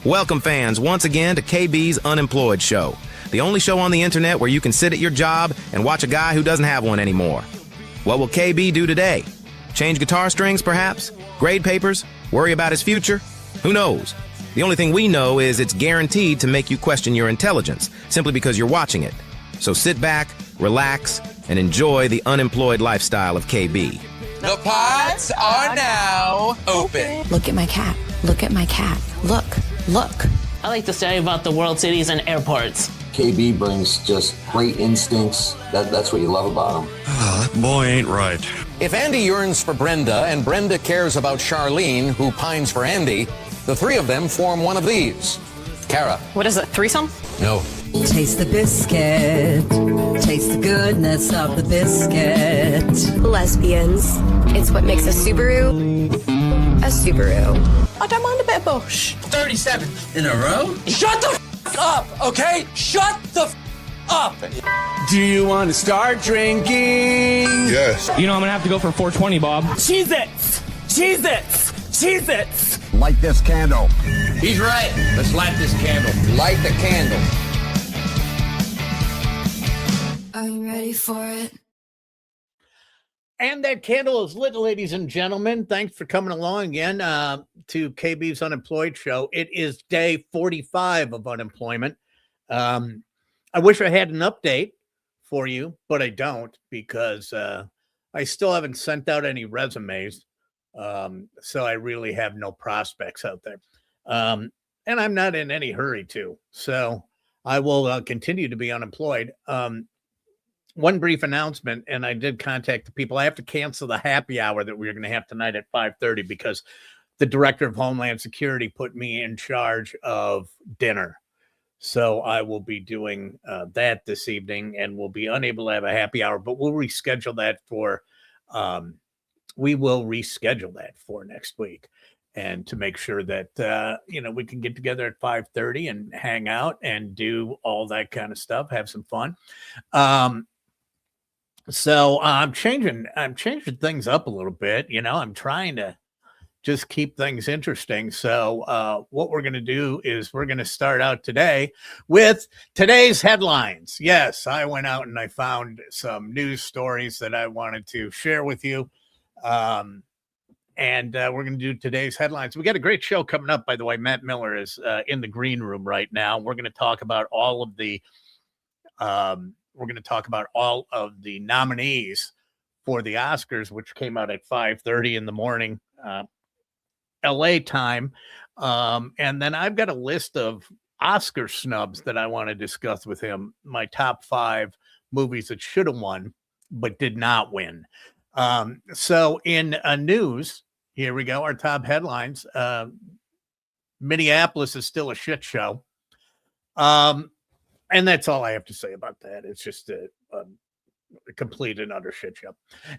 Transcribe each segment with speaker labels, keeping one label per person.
Speaker 1: Welcome, fans, once again to KB's Unemployed Show, the only show on the internet where you can sit at your job and watch a guy who doesn't have one anymore. What will KB do today? Change guitar strings, perhaps? Grade papers? Worry about his future? Who knows? The only thing we know is it's guaranteed to make you question your intelligence, simply because you're watching it. So sit back, relax, and enjoy the unemployed lifestyle of KB.
Speaker 2: The pods are now open.
Speaker 3: Look at my cat. Look at my cat. Look.
Speaker 4: I like to say about the world cities and airports.
Speaker 5: KB brings just great instincts. That's what you love about him.
Speaker 6: Oh, that boy ain't right.
Speaker 2: If Andy yearns for Brenda and Brenda cares about Charlene, who pines for Andy, the three of them form one of these. Kara.
Speaker 7: What is it, threesome?
Speaker 2: No.
Speaker 8: Taste the biscuit. Taste the goodness of the biscuit.
Speaker 9: Lesbians. It's what makes a Subaru a Subaru.
Speaker 7: I don't mind a bit of bush.
Speaker 10: 37 in a row?
Speaker 2: Shut the up, okay? Shut the up.
Speaker 10: Do you want to start drinking?
Speaker 6: Yes.
Speaker 11: You know I'm gonna have to go for 420, Bob.
Speaker 10: Cheez-Its! Cheez-Its! Cheez-Its!
Speaker 5: Light this candle.
Speaker 10: He's right. Let's light this candle.
Speaker 2: Light the candle.
Speaker 3: Are you ready for it?
Speaker 12: And that candle is lit, ladies and gentlemen. Thanks for coming along again to KB's Unemployed Show. It is day 45 of unemployment. I wish I had an update for you, but I don't, because I still haven't sent out any resumes. So I really have no prospects out there. And I'm not in any hurry to. So I will continue to be unemployed. One brief announcement, and I did contact the people. I have to cancel the happy hour that we're going to have tonight at 5:30 because the director of Homeland Security put me in charge of dinner. So I will be doing that this evening, and we'll be unable to have a happy hour, but we'll reschedule that for next week, and to make sure that we can get together at 5:30 and hang out and do all that kind of stuff, have some fun. So I'm changing things up a little bit. I'm trying to just keep things interesting. So what we're going to do is we're going to start out today with today's headlines. Yes, I went out and I found some news stories that I wanted to share with you. And we're going to do today's headlines. We got a great show coming up, by the way. Matt Mueller is in the green room right now. We're going to talk about all of the nominees for the Oscars, which came out at 5:30 in the morning, LA time. And then I've got a list of Oscar snubs that I want to discuss with him. My top 5 movies that should have won, but did not win. So in news, here we go. Our top headlines. Minneapolis is still a shit show. And that's all I have to say about that. It's just a complete and utter shit show.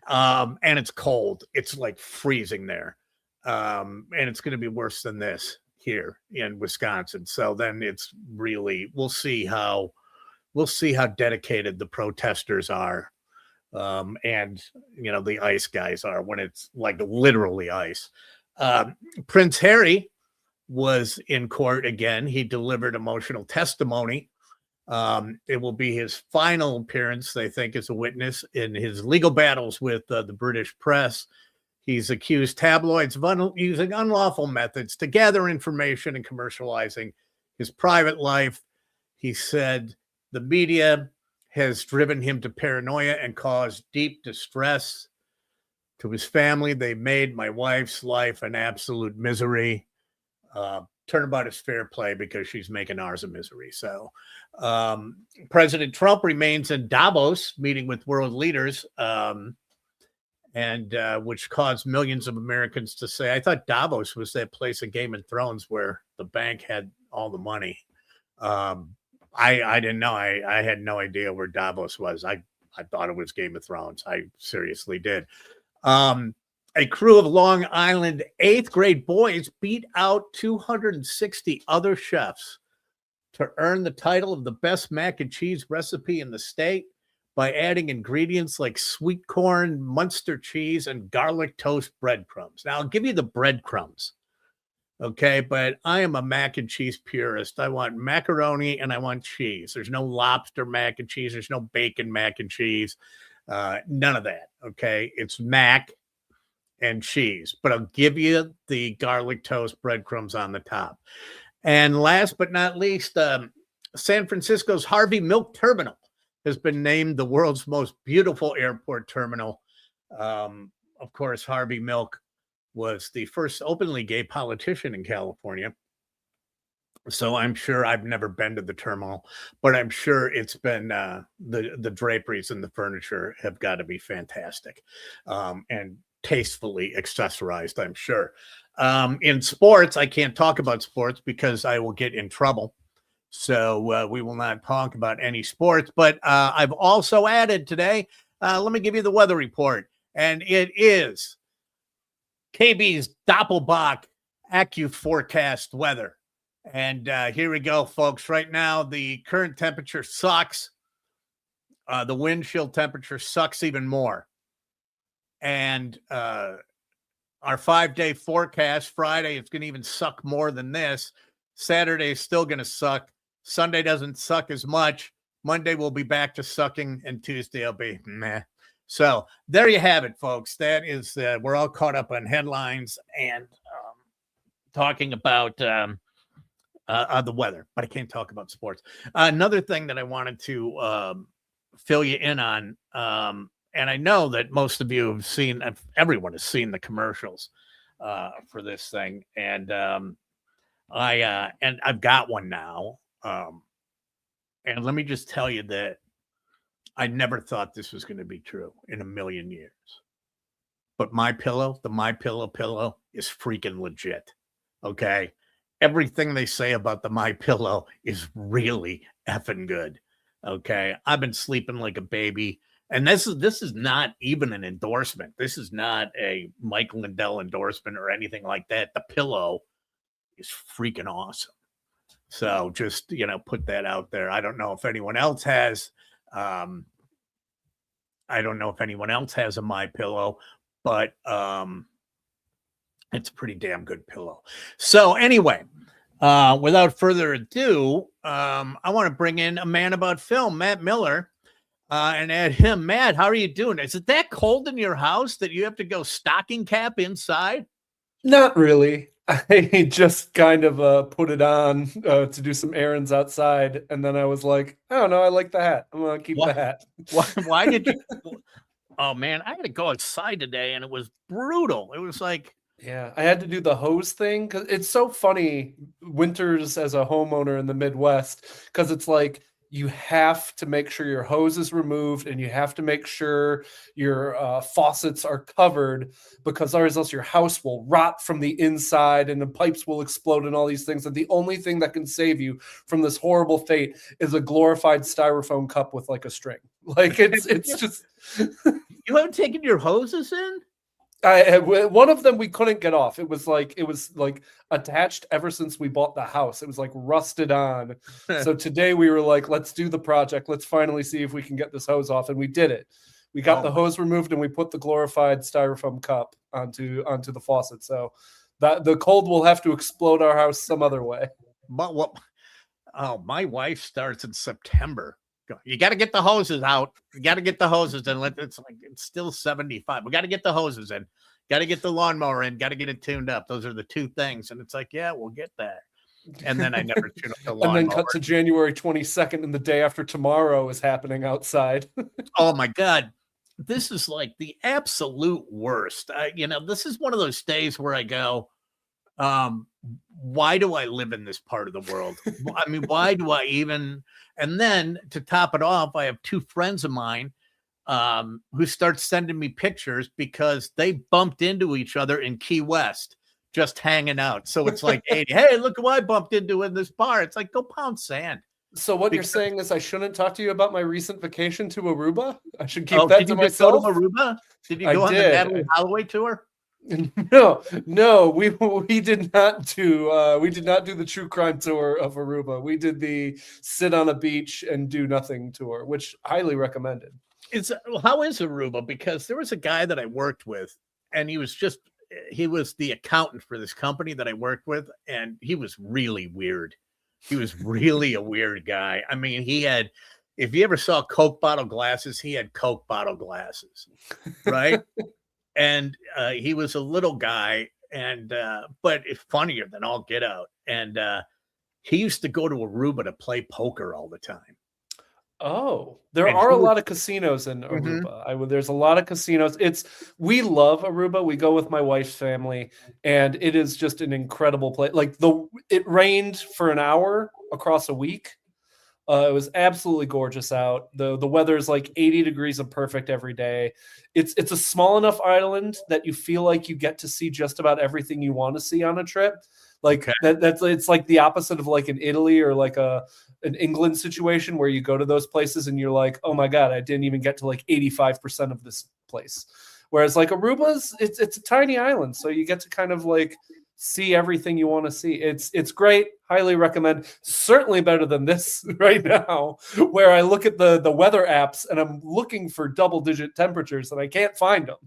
Speaker 12: And it's cold. It's like freezing there. And it's going to be worse than this here in Wisconsin. So then it's really, we'll see how dedicated the protesters are. And the ice guys are when it's like literally ice. Prince Harry was in court again. He delivered emotional testimony. It will be his final appearance, they think, as a witness in his legal battles with the British press. He's accused tabloids of using unlawful methods to gather information and commercializing his private life. He said the media has driven him to paranoia and caused deep distress to his family. They made my wife's life an absolute misery. Turnabout is fair play because she's making ours a misery. So President Trump remains in Davos meeting with world leaders, and which caused millions of Americans to say, I thought Davos was that place in Game of Thrones where the bank had all the money. I didn't know. I had no idea where Davos was. I thought it was Game of Thrones. I seriously did. A crew of Long Island 8th grade boys beat out 260 other chefs to earn the title of the best mac and cheese recipe in the state by adding ingredients like sweet corn, Munster cheese, and garlic toast breadcrumbs. Now, I'll give you the breadcrumbs. Okay, but I am a mac and cheese purist. I want macaroni and I want cheese. There's no lobster mac and cheese. There's no bacon mac and cheese. None of that. Okay, it's mac and cheese, but I'll give you the garlic toast breadcrumbs on the top. And last but not least, San Francisco's Harvey Milk Terminal has been named the world's most beautiful airport terminal. Of course, Harvey Milk was the first openly gay politician in California. So I'm sure, I've never been to the terminal, but I'm sure it's been the draperies and the furniture have got to be fantastic and tastefully accessorized, I'm sure. In sports, I can't talk about sports because I will get in trouble. So we will not talk about any sports, but I've also added today, let me give you the weather report. And it is KB's Doppelbach AccuForecast weather. And here we go, folks. Right now, the current temperature sucks. The wind chill temperature sucks even more. And our 5-day forecast, Friday, it's going to even suck more than this. Saturday is still going to suck. Sunday doesn't suck as much. Monday will be back to sucking, and Tuesday will be meh. So there you have it, folks. That is, we're all caught up on headlines and talking about the weather, but I can't talk about sports. Another thing that I wanted to fill you in on, and I know that most of you have seen, everyone has seen the commercials for this thing, and I've got one now. And let me just tell you that I never thought this was going to be true in a million years. But the My Pillow pillow is freaking legit. Okay. Everything they say about the My Pillow is really effing good. Okay. I've been sleeping like a baby. And this is not even an endorsement. This is not a Mike Lindell endorsement or anything like that. The pillow is freaking awesome. So just, put that out there. I don't know if anyone else has, a My Pillow, but it's a pretty damn good pillow. So anyway, without further ado, I want to bring in a man about film, Matt Mueller, and add him. Matt, how are you doing? Is it that cold in your house that you have to go stocking cap inside?
Speaker 13: Not really. I just kind of put it on to do some errands outside, and then I was like, I don't know, I like the hat. I'm gonna keep the hat.
Speaker 12: Why did you? Oh man, I had to go outside today, and it was brutal. It was like,
Speaker 13: yeah, I had to do the hose thing because it's so funny winters as a homeowner in the Midwest, because it's like you have to make sure your hose is removed and you have to make sure your faucets are covered, because otherwise else your house will rot from the inside and the pipes will explode and all these things. And the only thing that can save you from this horrible fate is a glorified styrofoam cup with like a string. Like it's just.
Speaker 12: You haven't taken your hoses in?
Speaker 13: One of them we couldn't get off. It was like attached ever since we bought the house. It was like rusted on. So today we were like, let's do the project. Let's finally see if we can get this hose off. And we did it. We got the hose removed and we put the glorified styrofoam cup onto the faucet. So that the cold will have to explode our house some other way.
Speaker 12: But what? Oh, my wife starts in September. You got to get the hoses out. You got to get the hoses in. It's still 75. We got to get the hoses in. Got to get the lawnmower in. Got to get it tuned up. Those are the two things. And it's like, yeah, we'll get that. And then I never tune up the lawnmower.
Speaker 13: And then cut to January 22nd, and the day after tomorrow is happening outside.
Speaker 12: Oh my God. This is like the absolute worst. This is one of those days where I go, why do I live in this part of the world? I mean, why do I even? And then to top it off, I have two friends of mine who start sending me pictures because they bumped into each other in Key West, just hanging out. So it's like, hey, look who I bumped into in this bar. It's like, go pound sand.
Speaker 13: So what you're saying is I shouldn't talk to you about my recent vacation to Aruba? I should keep that to myself?
Speaker 12: Did you go to Aruba? Did you go on the Natalie Holloway tour?
Speaker 13: No, we did not do the true crime tour of Aruba. We did the sit on a beach and do nothing tour, which highly recommended.
Speaker 12: How is Aruba? Because there was a guy that I worked with, and he was just the accountant for this company that I worked with, and he was really weird. He was really a weird guy. I mean, if you ever saw Coke bottle glasses, he had Coke bottle glasses, right? And he was a little guy, and but it's funnier than all get out. And he used to go to Aruba to play poker all the time.
Speaker 13: Oh, there are a lot of casinos in Aruba. There's a lot of casinos. We love Aruba. We go with my wife's family, and it is just an incredible place. Like it rained for an hour across a week. It was absolutely gorgeous out. The weather is like 80 degrees and perfect every day. It's a small enough island that you feel like you get to see just about everything you want to see on a trip. Like it's like the opposite of like an Italy or like an England situation where you go to those places and you're like, oh my God, I didn't even get to like 85% of this place. Whereas like Aruba's, it's a tiny island. So you get to kind of like see everything you want to see. It's great. Highly recommend. Certainly better than this right now, where I look at the weather apps and I'm looking for double-digit temperatures and I can't find them.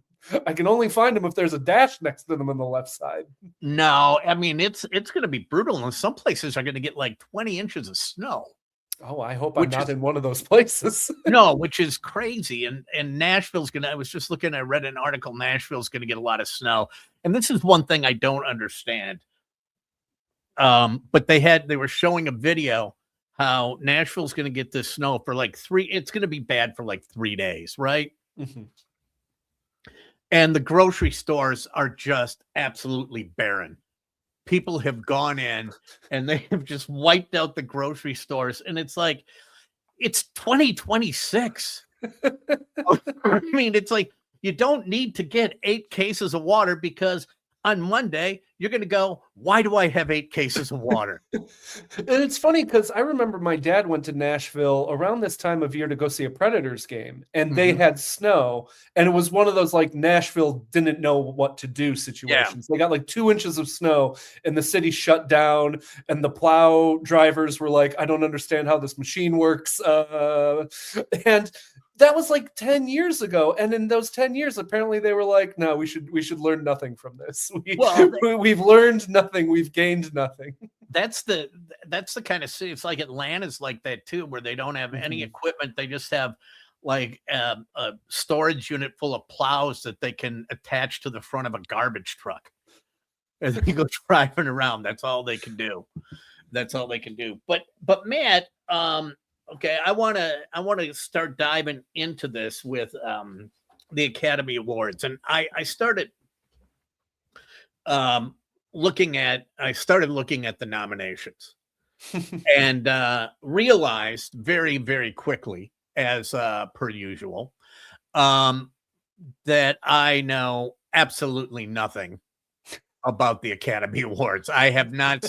Speaker 13: I can only find them if there's a dash next to them on the left side.
Speaker 12: No, I mean it's going to be brutal, and some places are going to get like 20 inches of snow.
Speaker 13: Oh, I hope I'm not in one of those places.
Speaker 12: No, which is crazy. And Nashville's I was just looking, I read an article, Nashville's going to get a lot of snow. And this is one thing I don't understand. But they were showing a video how Nashville's going to get this snow for like it's going to be bad for like 3 days, right?
Speaker 13: Mm-hmm.
Speaker 12: And the grocery stores are just absolutely barren. People have gone in and they have just wiped out the grocery stores. And it's like, it's 2026. I mean, it's like, you don't need to get 8 cases of water because on Monday, you're going to go, why do I have 8 cases of water?
Speaker 13: And it's funny because I remember my dad went to Nashville around this time of year to go see a Predators game, and they had snow. And it was one of those like Nashville didn't know what to do situations. They got like 2 inches of snow and the city shut down, and the plow drivers were like, I don't understand how this machine works. And that was like 10 years ago. And in those 10 years, apparently they were like, no, we should learn nothing from this. We've learned nothing. We've gained nothing.
Speaker 12: That's the kind of city. It's like Atlanta's like that too, where they don't have any equipment. They just have like a storage unit full of plows that they can attach to the front of a garbage truck. And they go driving around. That's all they can do. But Matt, okay, I want to start diving into this with the Academy Awards, and I started looking at the nominations and realized very, very quickly, as per usual, that I know absolutely nothing about the Academy Awards. I have not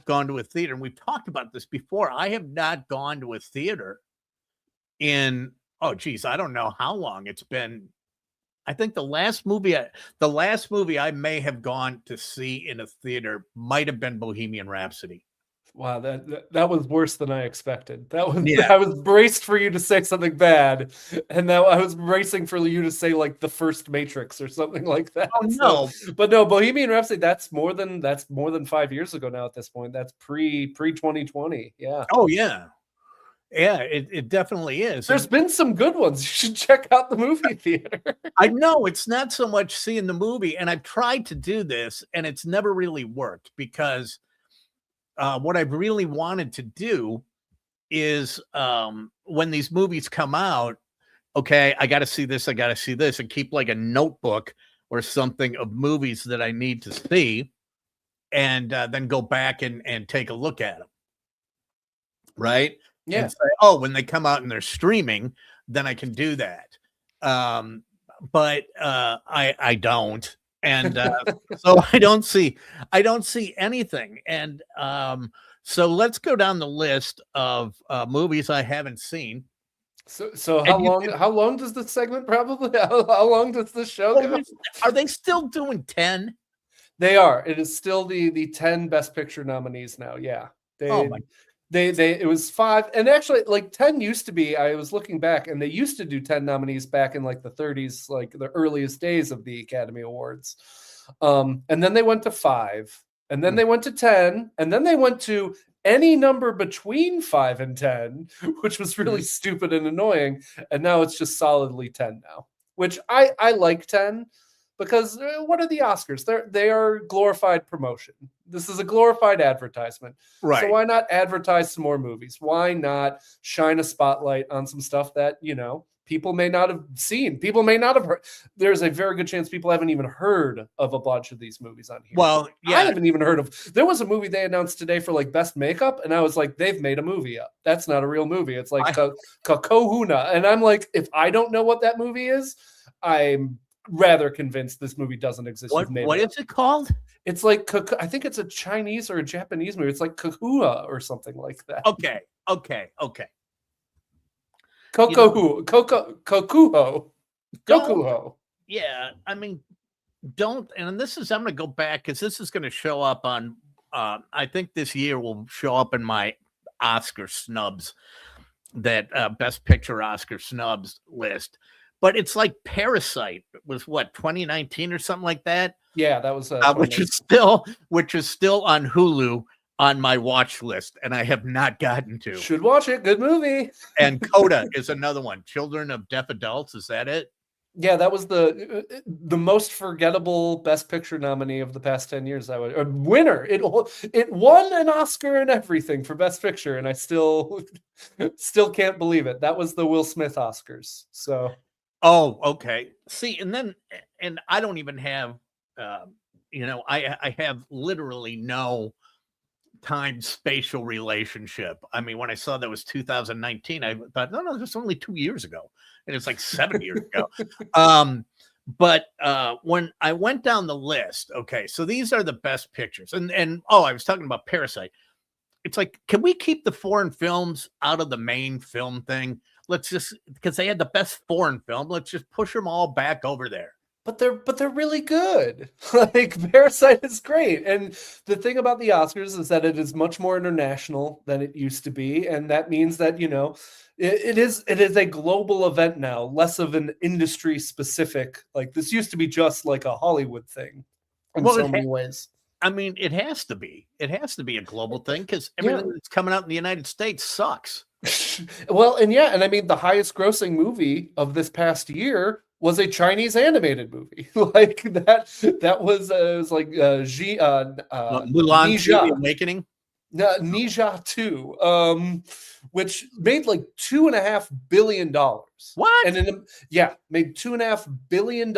Speaker 12: gone to a theater, and we've talked about this before. I have not gone to a theater in, I don't know how long it's been. I think the last movie I may have gone to see in a theater might have been Bohemian Rhapsody.
Speaker 13: Wow, that was worse than I expected. I was braced for you to say something bad, and now I was bracing for you to say like the first Matrix or something like that.
Speaker 12: Oh no,
Speaker 13: but no, Bohemian Rhapsody. That's more than 5 years ago now. At this point, that's pre 2020. Yeah.
Speaker 12: Oh yeah, yeah. It definitely is.
Speaker 13: There's been some good ones. You should check out the movie theater.
Speaker 12: I know it's not so much seeing the movie, and I've tried to do this, and it's never really worked because. What I've really wanted to do is when these movies come out, okay, I got to see this, and keep like a notebook or something of movies that I need to see, and then go back and take a look at them. Right?
Speaker 13: Yeah.
Speaker 12: And say, when they come out and they're streaming, then I can do that. But I don't. And so I don't see anything. And so let's go down the list of movies I haven't seen.
Speaker 13: So how long does this segment probably? How long does this show go?
Speaker 12: Are they still doing 10?
Speaker 13: They are. It is still the 10 Best Picture nominees now. Yeah. It was 5, and actually like 10 used to be. I was looking back, and they used to do 10 nominees back in like the 30s, like the earliest days of the Academy Awards. And then they went to 5, and then they went to 10, and then they went to any number between 5 and 10, which was really stupid and annoying. And now it's just solidly 10 now, which I like 10. Because what are the Oscars? They are glorified promotion. This is a glorified advertisement.
Speaker 12: Right.
Speaker 13: So why not advertise some more movies? Why not shine a spotlight on some stuff that, people may not have seen? People may not have heard. There's a very good chance people haven't even heard of a bunch of these movies on here.
Speaker 12: Well, yeah.
Speaker 13: I haven't even heard of. There was a movie they announced today for like best makeup, and I was like, they've made a movie up. That's not a real movie. It's like Kakohuna. And I'm like, if I don't know what that movie is, I'm rather convinced this movie doesn't exist.
Speaker 12: What is it called?
Speaker 13: It's like, I think it's a Chinese or a Japanese movie. It's like Kakua or something like that.
Speaker 12: Okay.
Speaker 13: Kokuho.
Speaker 12: Yeah, I mean, and this is, I'm going to go back because this is going to show up on, I think this year will show up in my Oscar snubs, that Best Picture Oscar snubs list. But it's like Parasite. It was what, 2019 or something like that?
Speaker 13: Yeah, that was
Speaker 12: which is still on Hulu on my watch list, and I have not gotten to.
Speaker 13: Should watch it. Good movie.
Speaker 12: And Coda is another one. Children of Deaf Adults. Is that it?
Speaker 13: Yeah, that was the most forgettable Best Picture nominee of the past 10 years. Winner. It won an Oscar and everything for Best Picture, and I still can't believe it. That was the Will Smith Oscars. So.
Speaker 12: Oh, okay. See, and I don't even have, I have literally no time spatial relationship. I mean, when I saw that was 2019, I thought, no, that's only 2 years ago. And it's like 7 years ago. But when I went down the list, okay, so these are the best pictures. And I was talking about Parasite. It's like, can we keep the foreign films out of the main film thing? Let's just, because they had the best foreign film, let's just push them all back over there.
Speaker 13: But they're really good. Like, Parasite is great. And the thing about the Oscars is that it is much more international than it used to be. And that means that, it is a global event now, less of an industry specific. Like, this used to be just like a Hollywood thing in so many ways.
Speaker 12: I mean, it has to be. It has to be a global thing because everything that's coming out in the United States sucks.
Speaker 13: Well, and I mean, the highest grossing movie of this past year was a Chinese animated movie. Like that was like
Speaker 12: Mulan
Speaker 13: Nija.
Speaker 12: Awakening.
Speaker 13: Nija 2, which made like $2.5 billion.
Speaker 12: What?
Speaker 13: And made $2.5 billion,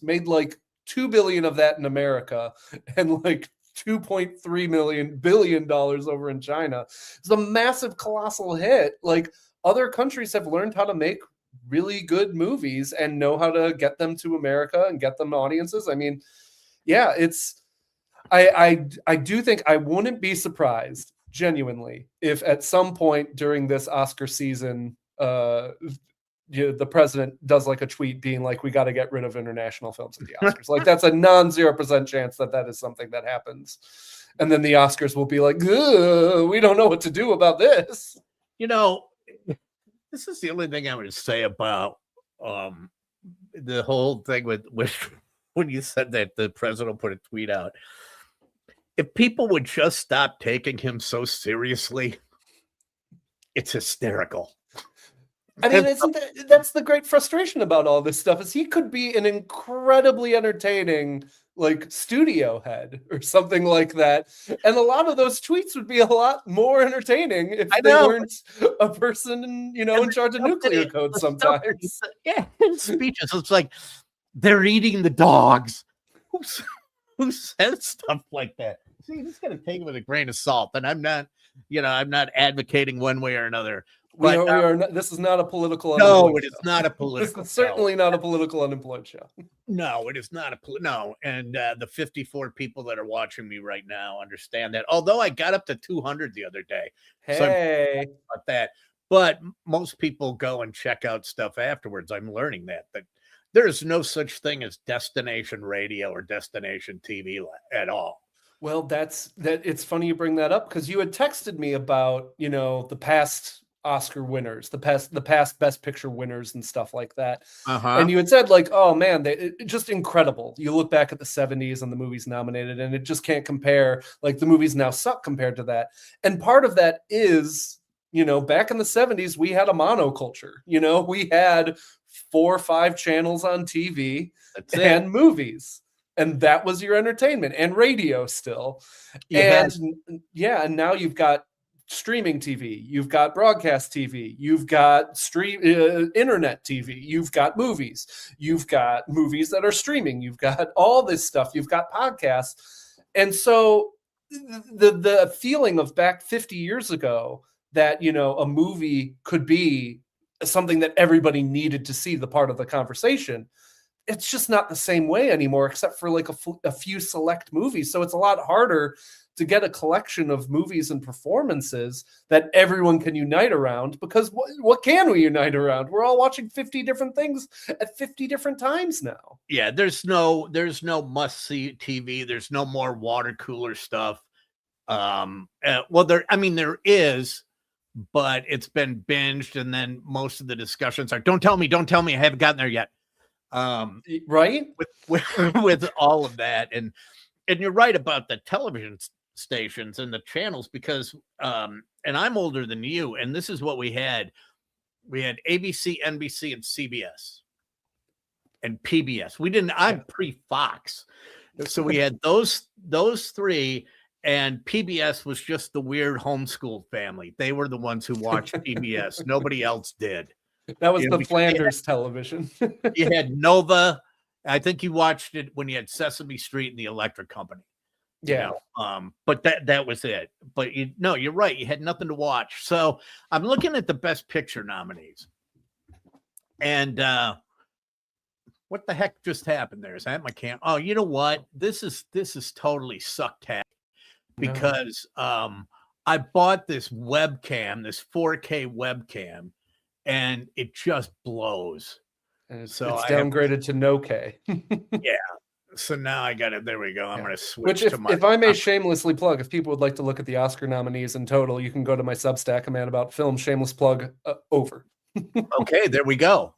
Speaker 13: made like $2 billion of that in America, and like $2.3 billion over in China. It's a massive, colossal hit. Like, other countries have learned how to make really good movies and know how to get them to America and get them audiences. I mean, yeah, it's. I do think I wouldn't be surprised, genuinely, if at some point during this Oscar season, the president does like a tweet being like, we got to get rid of international films at the Oscars. Like, that's a 0% chance that is something that happens. And then the Oscars will be like, we don't know what to do about this.
Speaker 12: This is the only thing I'm going to say about the whole thing with when you said that the president put a tweet out. If people would just stop taking him so seriously, it's hysterical.
Speaker 13: I mean, that's the great frustration about all this stuff, is he could be an incredibly entertaining like studio head or something like that. And a lot of those tweets would be a lot more entertaining if they weren't a person, in charge of nuclear code sometimes.
Speaker 12: Yeah, in speeches. It's like, they're eating the dogs. Who says stuff like that? See, you just got to take it with a grain of salt. And I'm not advocating one way or another.
Speaker 13: We are not, this is not a political.
Speaker 12: No, it is not a political.
Speaker 13: This is certainly not a political unemployed show.
Speaker 12: No, it is not no. And the 54 people that are watching me right now understand that. Although I got up to 200 the other day.
Speaker 13: Hey,
Speaker 12: so about that. But most people go and check out stuff afterwards. I'm learning that there is no such thing as destination radio or destination TV at all.
Speaker 13: Well, that. It's funny you bring that up because you had texted me about, the past Oscar winners, the past Best Picture winners and stuff like that. And you had said like, oh man, just incredible. You look back at the 70s and the movies nominated, and it just can't compare. Like the movies now suck compared to that. And part of that is, back in the 70s, we had a monoculture. We had 4 or 5 channels on TV and movies. And that was your entertainment, and radio still. And now you've got streaming TV, you've got broadcast TV, you've got internet TV, you've got movies that are streaming, you've got all this stuff, you've got podcasts. And so the feeling of back 50 years ago that, a movie could be something that everybody needed to see, the part of the conversation, it's just not the same way anymore, except for like a few select movies. So it's a lot harder to get a collection of movies and performances that everyone can unite around, because what can we unite around? We're all watching 50 different things at 50 different times now.
Speaker 12: Yeah, there's no must-see TV. There's no more water cooler stuff. There is, but it's been binged, and then most of the discussions are, don't tell me, I haven't gotten there yet.
Speaker 13: Right?
Speaker 12: With all of that. And you're right about the television stations and the channels, because and I'm older than you, and this is what we had ABC, NBC, and CBS and PBS. I'm pre-Fox, so we had those 3, and PBS was just the weird homeschool family. They were the ones who watched PBS. Nobody else did.
Speaker 13: That was the Flanders television.
Speaker 12: You had Nova. I think you watched it when you had Sesame Street and the Electric Company.
Speaker 13: Yeah.
Speaker 12: But that was it. But you're right. You had nothing to watch. So I'm looking at the Best Picture nominees. And what the heck just happened there? Is that my cam? Oh, you know what? This is totally sucktack, because I bought this webcam, this 4K webcam, and it just blows.
Speaker 13: And it's downgraded to no K.
Speaker 12: Yeah. So now I got it. There we go. I'm going to switch
Speaker 13: Which,
Speaker 12: to my.
Speaker 13: If I may shamelessly plug, if people would like to look at the Oscar nominees in total, you can go to my Substack, A Man About Film. Shameless plug over.
Speaker 12: Okay, there we go.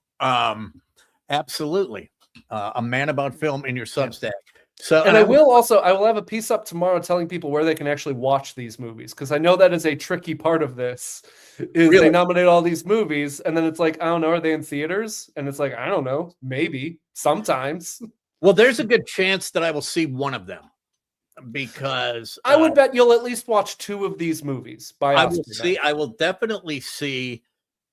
Speaker 12: Absolutely. A Man About Film in your Substack. So,
Speaker 13: and I will have a piece up tomorrow telling people where they can actually watch these movies, because I know that is a tricky part of this. They nominate all these movies, and then it's like, I don't know, are they in theaters? And it's like, I don't know, maybe sometimes.
Speaker 12: Well, there's a good chance that I will see one of them, because
Speaker 13: I would bet you'll at least watch 2 of these movies.
Speaker 12: I will definitely see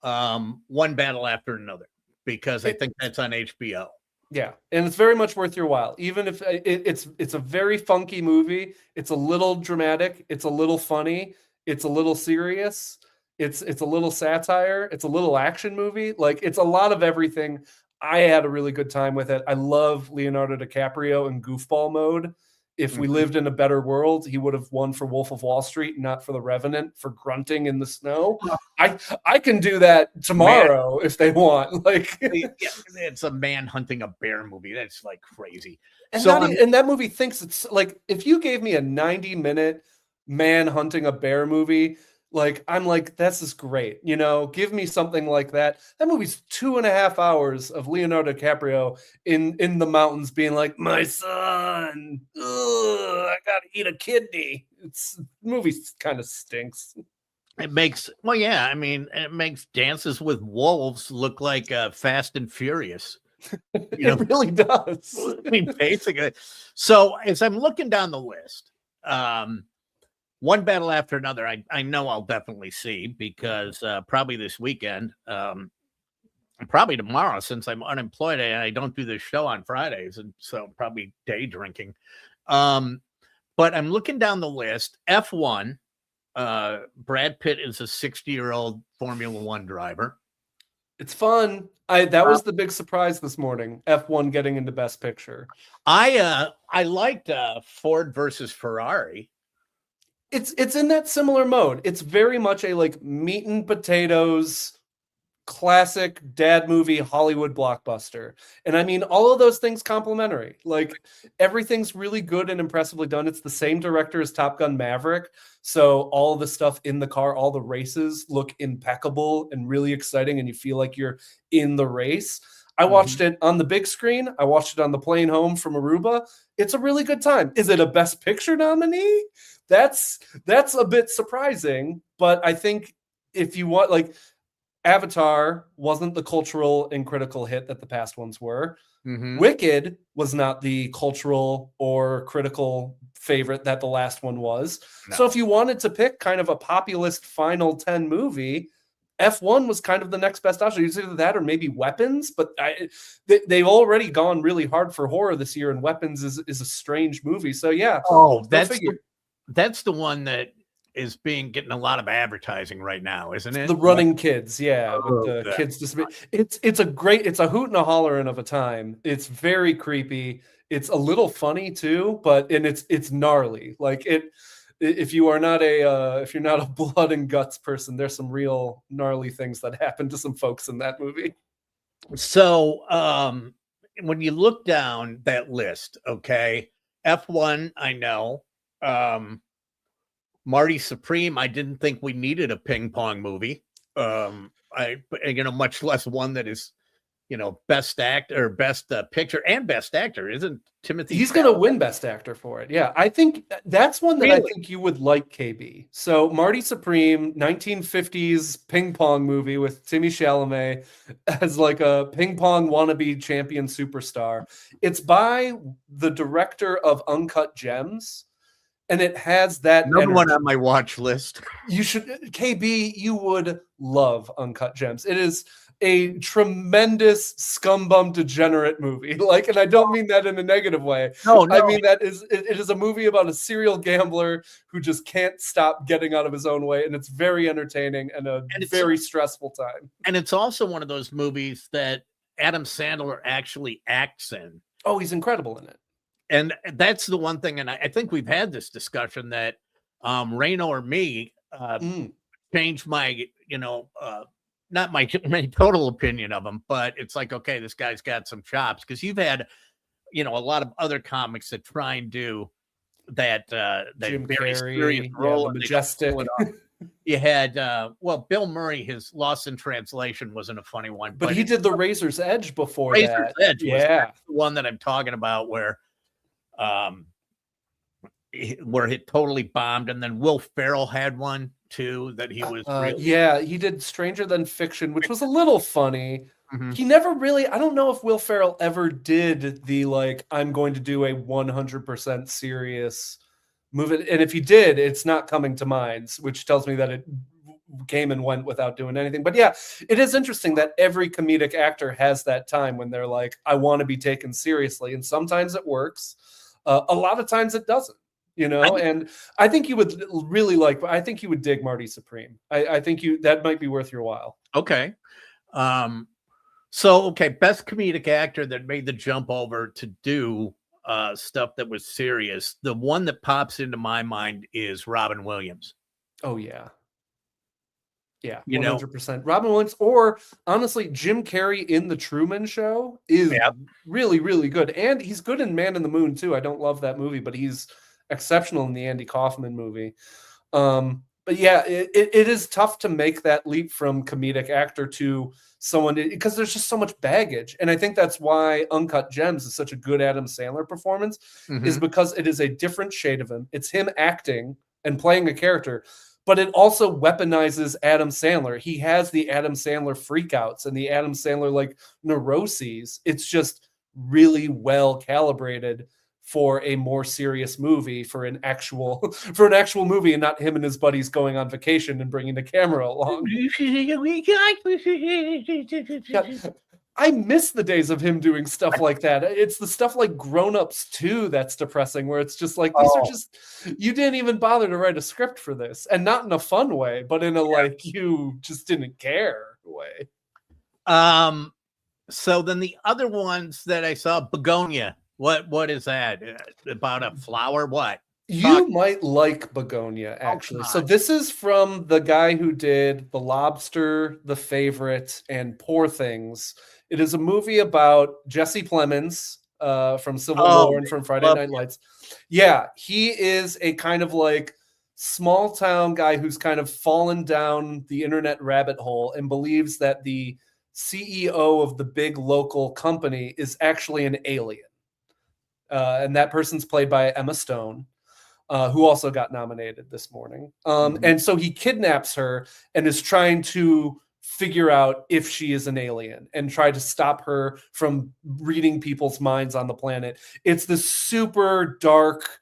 Speaker 12: One Battle After Another, because I think that's on HBO.
Speaker 13: Yeah, and it's very much worth your while. Even if it's a very funky movie, it's a little dramatic, it's a little funny, it's a little serious, it's a little satire, it's a little action movie. Like, it's a lot of everything. I had a really good time with it. I love Leonardo DiCaprio in goofball mode. If we lived in a better world, he would have won for Wolf of Wall Street, not for The Revenant, for grunting in the snow. I can do that tomorrow if they want. Like,
Speaker 12: it's a man hunting a bear movie. That's like crazy.
Speaker 13: And, and that movie thinks it's like, if you gave me a 90-minute man hunting a bear movie, like, I'm like, this is great. Give me something like that. That movie's 2.5 hours of Leonardo DiCaprio in the mountains being like, my son, I got to eat a kidney. The movie kind of stinks.
Speaker 12: It makes, it makes Dances with Wolves look like Fast and Furious.
Speaker 13: It really does.
Speaker 12: I mean, basically. So as I'm looking down the list, One Battle After Another, I know I'll definitely see, because probably this weekend, probably tomorrow, since I'm unemployed and I don't do this show on Fridays, and so probably day drinking. But I'm looking down the list. F1, Brad Pitt is a 60-year-old Formula One driver.
Speaker 13: It's fun. That was the big surprise this morning. F1 getting into Best Picture.
Speaker 12: I liked Ford versus Ferrari.
Speaker 13: It's in that similar mode. It's very much a like meat and potatoes classic dad movie Hollywood blockbuster. And I mean, all of those things complimentary. Like, everything's really good and impressively done. It's the same director as Top Gun Maverick. So all of the stuff in the car, all the races look impeccable and really exciting, and you feel like you're in the race. I watched it on the big screen. I watched it on the plane home from Aruba. It's a really good time. Is it a Best Picture nominee? That's a bit surprising, but I think if you want, like, Avatar wasn't the cultural and critical hit that the past ones were. Wicked was not the cultural or critical favorite that the last one was. No. So if you wanted to pick kind of a populist final 10 movie, F1 was kind of the next best option. It's either that or maybe Weapons, but they've already gone really hard for horror this year, and Weapons is a strange movie. So yeah.
Speaker 12: Oh, that's the one that is getting a lot of advertising right now, isn't it?
Speaker 13: The Running Kids, yeah, with the kids disability. It's a hoot and a hollering of a time. It's very creepy. It's a little funny too, but it's gnarly. Like if you're not a blood and guts person, there's some real gnarly things that happen to some folks in that movie.
Speaker 12: So when you look down that list, okay, F1, I know. Marty Supreme, I didn't think we needed a ping pong movie. Much less one that is, best actor or best picture and best actor. Isn't Timothy?
Speaker 13: He's going to win best actor for it. Yeah, I think that's one that I think you would like, KB. So Marty Supreme, 1950s ping pong movie with Timmy Chalamet as like a ping pong wannabe champion superstar. It's by the director of Uncut Gems. And it has that
Speaker 12: number one on my watch list.
Speaker 13: You should, KB, you would love Uncut Gems. It is a tremendous scumbum degenerate movie. Like, and I don't mean that in a negative way.
Speaker 12: No.
Speaker 13: I mean it is a movie about a serial gambler who just can't stop getting out of his own way, and it's very entertaining and it's very stressful time.
Speaker 12: And it's also one of those movies that Adam Sandler actually acts in.
Speaker 13: Oh, he's incredible in it.
Speaker 12: And that's the one thing, and I think we've had this discussion that Reno or me changed my, not my total opinion of him, but it's like, okay, this guy's got some chops, because you've had, a lot of other comics that try and do that
Speaker 13: Jim
Speaker 12: very
Speaker 13: Carrey,
Speaker 12: serious role,
Speaker 13: the Majestic.
Speaker 12: You had Bill Murray, his Lost in Translation wasn't a funny one,
Speaker 13: but he did the Razor's Edge before
Speaker 12: Razor's Edge was
Speaker 13: the
Speaker 12: one that I'm talking about, where it totally bombed. And then Will Ferrell had one too that he was
Speaker 13: he did Stranger Than Fiction, which was a little funny. He never really, I don't know if Will Ferrell ever did the I'm going to do a 100% serious movie, and if he did, it's not coming to mind, which tells me that it came and went without doing anything. But yeah, it is interesting that every comedic actor has that time when they're like, I want to be taken seriously, and sometimes it works. A lot of times it doesn't, and I think you would really I think you would dig Marty Supreme. I think that might be worth your while.
Speaker 12: Okay. Best comedic actor that made the jump over to do stuff that was serious. The one that pops into my mind is Robin Williams.
Speaker 13: Oh yeah. Yeah, 100%. Robin Williams, or honestly, Jim Carrey in The Truman Show is really, really good. And he's good in Man in the Moon, too. I don't love that movie, but he's exceptional in the Andy Kaufman movie. But yeah, it is tough to make that leap from comedic actor to someone, because there's just so much baggage. And I think that's why Uncut Gems is such a good Adam Sandler performance, is because it is a different shade of him. It's him acting and playing a character, but it also weaponizes Adam Sandler. He has the Adam Sandler freakouts and the Adam Sandler neuroses. It's just really well calibrated for a more serious movie, for an actual movie, and not him and his buddies going on vacation and bringing the camera along. I miss the days of him doing stuff like that. It's the stuff like Grown Ups 2 that's depressing, where it's just like, these are just, you didn't even bother to write a script for this, and not in a fun way, but in a you just didn't care way.
Speaker 12: So then the other ones that I saw, Begonia. What is that? About a flower? What?
Speaker 13: You might like Begonia, actually. So this is from the guy who did The Lobster, The Favorite, and Poor Things. It is a movie about Jesse Plemons from Civil War and from Friday Night Lights. Yeah, he is a kind of like small town guy who's kind of fallen down the internet rabbit hole and believes that the CEO of the big local company is actually an alien. And that person's played by Emma Stone. Who also got nominated this morning. And so he kidnaps her and is trying to figure out if she is an alien and try to stop her from reading people's minds on the planet. It's this super dark,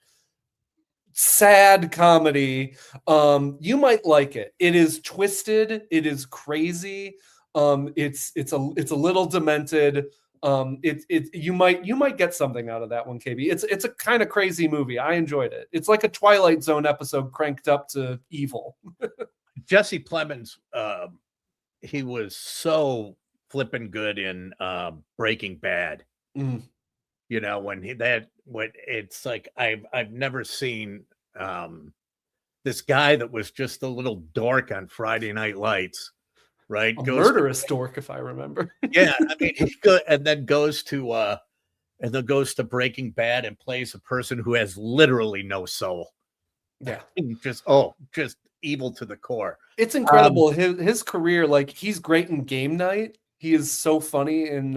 Speaker 13: sad comedy. You might like it. It is twisted. It is crazy. It's a little demented. You might get something out of that one, KB. It's a kind of crazy movie. I enjoyed it. It's like a Twilight Zone episode cranked up to evil.
Speaker 12: Jesse Plemons, he was so flipping good in Breaking Bad. You know, when it's like I've never seen this guy that was just a little dork on Friday Night Lights. Right,
Speaker 13: murderous dork, if I remember.
Speaker 12: Yeah, I mean, and then goes to Breaking Bad and plays a person who has literally no soul.
Speaker 13: Yeah,
Speaker 12: just evil to the core.
Speaker 13: It's incredible. His career, like he's great in Game Night. He is so funny in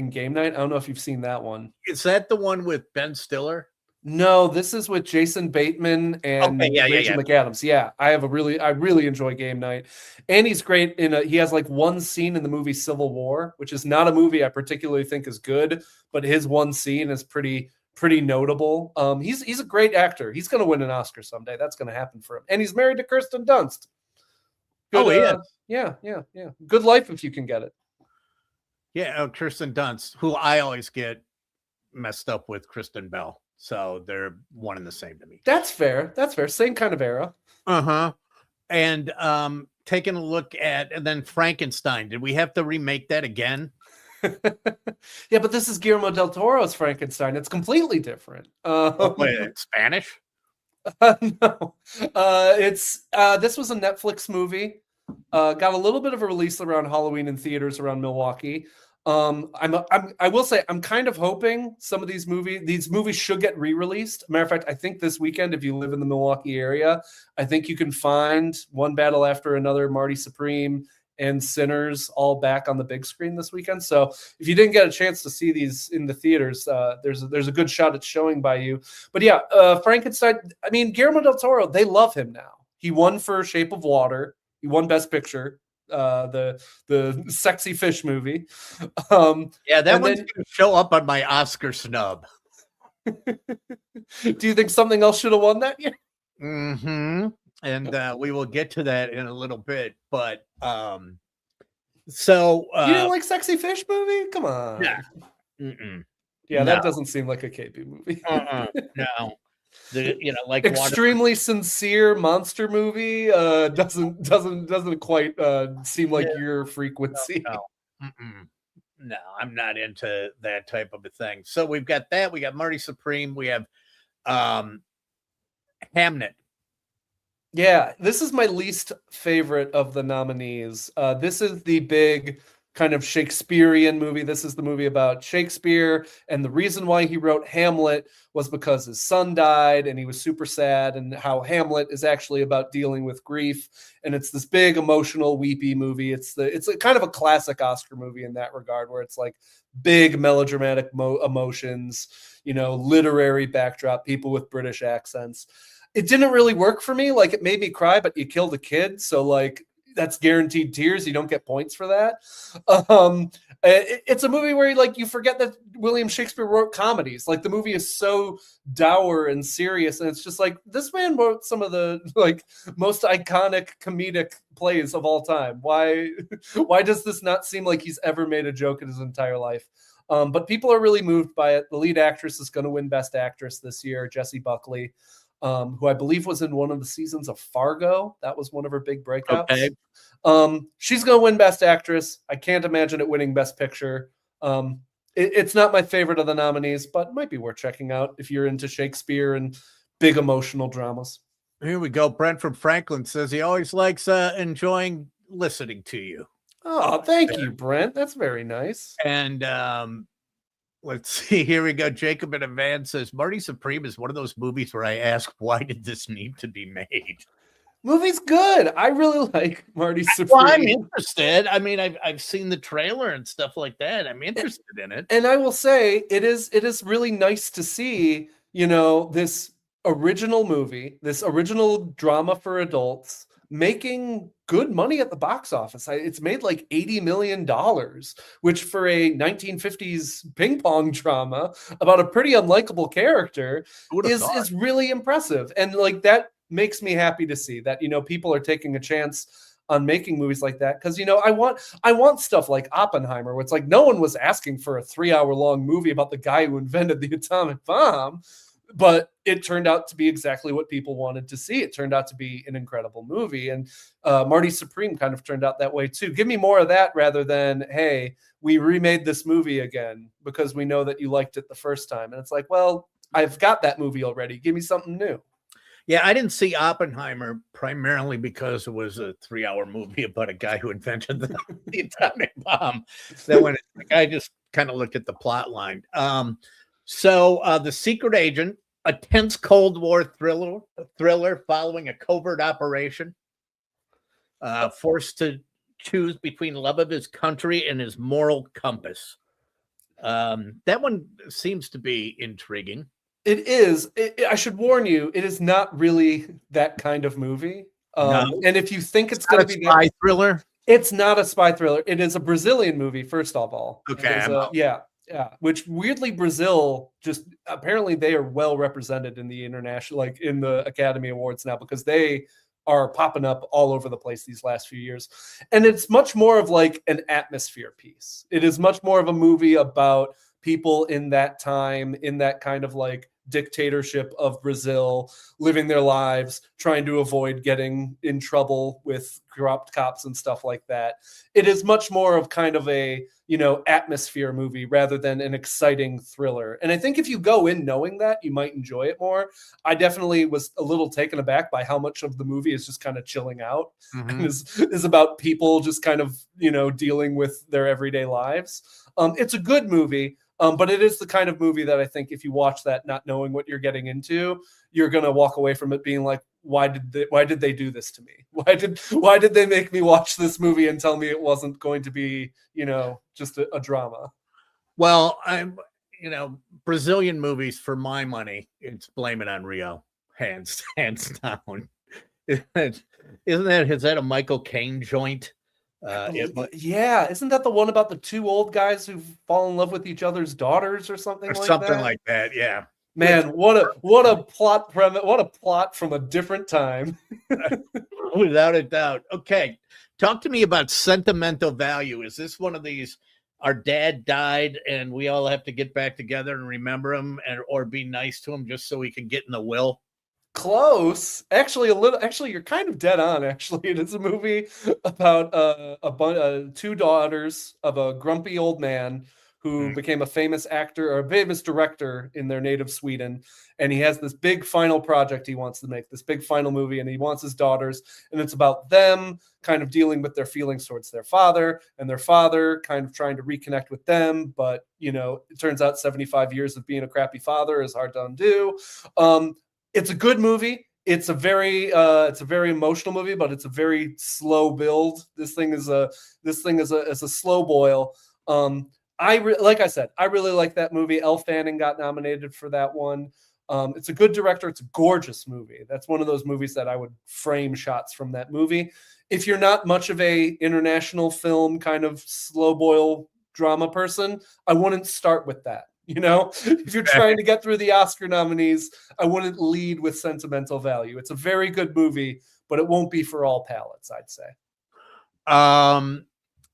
Speaker 13: Game Night. I don't know if you've seen that one.
Speaker 12: Is that the one with Ben Stiller?
Speaker 13: No, this is with Jason Bateman and Rachel McAdams. Yeah, I really enjoy Game Night, and he's great he has like one scene in the movie Civil War, which is not a movie I particularly think is good, but his one scene is pretty notable. He's a great actor. He's going to win an Oscar someday. That's going to happen for him, and he's married to Kirsten Dunst. Good,
Speaker 12: he is.
Speaker 13: Yeah. Good life if you can get it.
Speaker 12: Yeah, Kirsten Dunst, who I always get messed up with Kristen Bell. So they're one and the same to me.
Speaker 13: That's fair. Same kind of era.
Speaker 12: And taking a look at, and then Frankenstein. Did we have to remake that again?
Speaker 13: Yeah, but this is Guillermo del Toro's Frankenstein. It's completely different.
Speaker 12: Wait, Spanish?
Speaker 13: No. This was a Netflix movie. Got a little bit of a release around Halloween in theaters around Milwaukee. I will say I'm kind of hoping some of these movies should get re-released. Matter of fact, I think this weekend, if you live in the Milwaukee area, I think you can find One Battle After Another, Marty Supreme, and Sinners all back on the big screen this weekend. So if you didn't get a chance to see these in the theaters, there's a good shot at showing by you. But yeah, Frankenstein. I mean, Guillermo del Toro, they love him now. He won for Shape of Water. He won Best Picture. The sexy fish movie.
Speaker 12: That one's going to show up on my Oscar snub.
Speaker 13: Do you think something else should have won that year?
Speaker 12: And we will get to that in a little bit. But
Speaker 13: you didn't like sexy fish movie? Come on. Yeah, that doesn't seem like a KB movie.
Speaker 12: No. Like
Speaker 13: extremely sincere monster movie doesn't quite seem like your frequency.
Speaker 12: No, I'm not into that type of a thing. So we've got that. We got Marty Supreme. We have Hamnet.
Speaker 13: Yeah, this is my least favorite of the nominees. This is the big kind of Shakespearean movie. This is the movie about Shakespeare, and the reason why he wrote Hamlet was because his son died and he was super sad, and how Hamlet is actually about dealing with grief. And it's this big emotional weepy movie. It's a kind of a classic Oscar movie in that regard, where it's like big melodramatic emotions, literary backdrop, people with British accents. It didn't really work for me. Like, it made me cry, but you killed a kid, so like that's guaranteed tears. You don't get points for that. It's a movie where you forget that William Shakespeare wrote comedies. Like, the movie is so dour and serious, and it's just like, this man wrote some of the most iconic comedic plays of all time. Why does this not seem like he's ever made a joke in his entire life? But people are really moved by it. The lead actress is going to win Best Actress this year, Jessie Buckley. Who I believe was in one of the seasons of Fargo. That was one of her big breakouts. Okay. She's going to win Best Actress. I can't imagine it winning Best Picture. It's not my favorite of the nominees, but it might be worth checking out if you're into Shakespeare and big emotional dramas.
Speaker 12: Here we go. Brent from Franklin says he always likes enjoying listening to you.
Speaker 13: Oh, thank you, Brent. That's very nice.
Speaker 12: And let's see. Here we go. Jacob in a van says Marty Supreme is one of those movies where I ask, why did this need to be made?
Speaker 13: Movie's good. I really like Marty Supreme.
Speaker 12: Well, I'm interested. I mean, I've seen the trailer and stuff like that. I'm interested in it.
Speaker 13: And I will say it is really nice to see, this original movie, this original drama for adults making good money at the box office. It's made like $80 million, which for a 1950s ping pong drama about a pretty unlikable character is really impressive. And like that makes me happy to see that, people are taking a chance on making movies like that. Cause I want stuff like Oppenheimer, where it's like, no one was asking for a 3-hour long movie about the guy who invented the atomic bomb, but it turned out to be exactly what people wanted to see. It turned out to be an incredible movie. And Marty Supreme kind of turned out that way too. Give me more of that rather than, hey, we remade this movie again because we know that you liked it the first time. And it's like, well, I've got that movie already. Give me something new.
Speaker 12: Yeah, I didn't see Oppenheimer primarily because it was a 3-hour movie about a guy who invented the atomic bomb. I just kind of looked at the plot line. So The Secret Agent, a tense Cold War thriller following a covert operation, forced to choose between love of his country and his moral compass. That one seems to be intriguing.
Speaker 13: It is. I should warn you, it is not really that kind of movie.
Speaker 12: No.
Speaker 13: And if you think it's going to be
Speaker 12: a spy thriller,
Speaker 13: it's not a spy thriller. It is a Brazilian movie, first of all.
Speaker 12: Okay.
Speaker 13: Yeah. Which weirdly, Brazil just apparently they are well represented in the international, like in the Academy Awards now, because they are popping up all over the place these last few years. And it's much more of like an atmosphere piece. It is much more of a movie about people in that time, in that kind of like dictatorship of Brazil, living their lives, trying to avoid getting in trouble with corrupt cops and stuff like that. It is much more of kind of a, atmosphere movie rather than an exciting thriller. And I think if you go in knowing that, you might enjoy it more. I definitely was a little taken aback by how much of the movie is just kind of chilling out and is about people just kind of, dealing with their everyday lives. It's a good movie. But it is the kind of movie that I think if you watch that not knowing what you're getting into, you're going to walk away from it being like, why did they do this to me? Why did they make me watch this movie and tell me it wasn't going to be, just a drama?
Speaker 12: Well, Brazilian movies, for my money, it's Blame It on Rio, hands down. Is that a Michael Caine joint?
Speaker 13: Yeah, isn't that the one about the two old guys who fall in love with each other's daughters or something like that?
Speaker 12: Something like that, yeah.
Speaker 13: Man, what a plot premise! What a plot from a different time.
Speaker 12: Without a doubt. Okay, talk to me about sentimental value. Is this one of these? Our dad died, and we all have to get back together and remember him, or be nice to him just so he can get in the will?
Speaker 13: Close. Actually, you're kind of dead on. Actually, it is a movie about two daughters of a grumpy old man who became a famous actor or a famous director in their native Sweden. And he has this big final project he wants to make, this big final movie, and he wants his daughters. And it's about them kind of dealing with their feelings towards their father, and their father kind of trying to reconnect with them. But, it turns out 75 years of being a crappy father is hard to undo. It's a good movie. It's a very emotional movie, but it's a very slow build. This thing is a slow boil. Like I said, I really like that movie. Elle Fanning got nominated for that one. It's a good director. It's a gorgeous movie. That's one of those movies that I would frame shots from that movie. If you're not much of a international film kind of slow boil drama person, I wouldn't start with that. If you're trying to get through the Oscar nominees, I wouldn't lead with sentimental value. It's a very good movie, but it won't be for all palates, I'd say.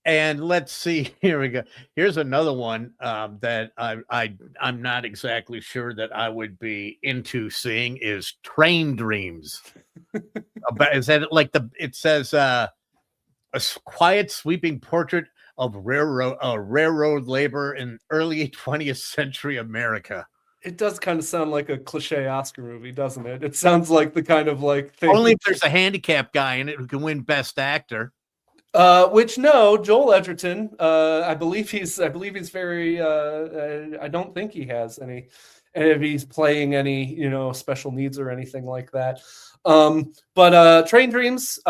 Speaker 12: And let's see, here we go. Here's another one that I'm not exactly sure that I would be into seeing is Train Dreams. Is that like it says a quiet sweeping portrait of railroad labor in early 20th century America.
Speaker 13: It does kind of sound like a cliche Oscar movie, doesn't it? It sounds like the kind of like thing.
Speaker 12: Only if there's a handicap guy in it who can win Best Actor.
Speaker 13: Which no, Joel Edgerton. I believe he's very. I don't think he has any. And if he's playing any, special needs or anything like that. But Train Dreams.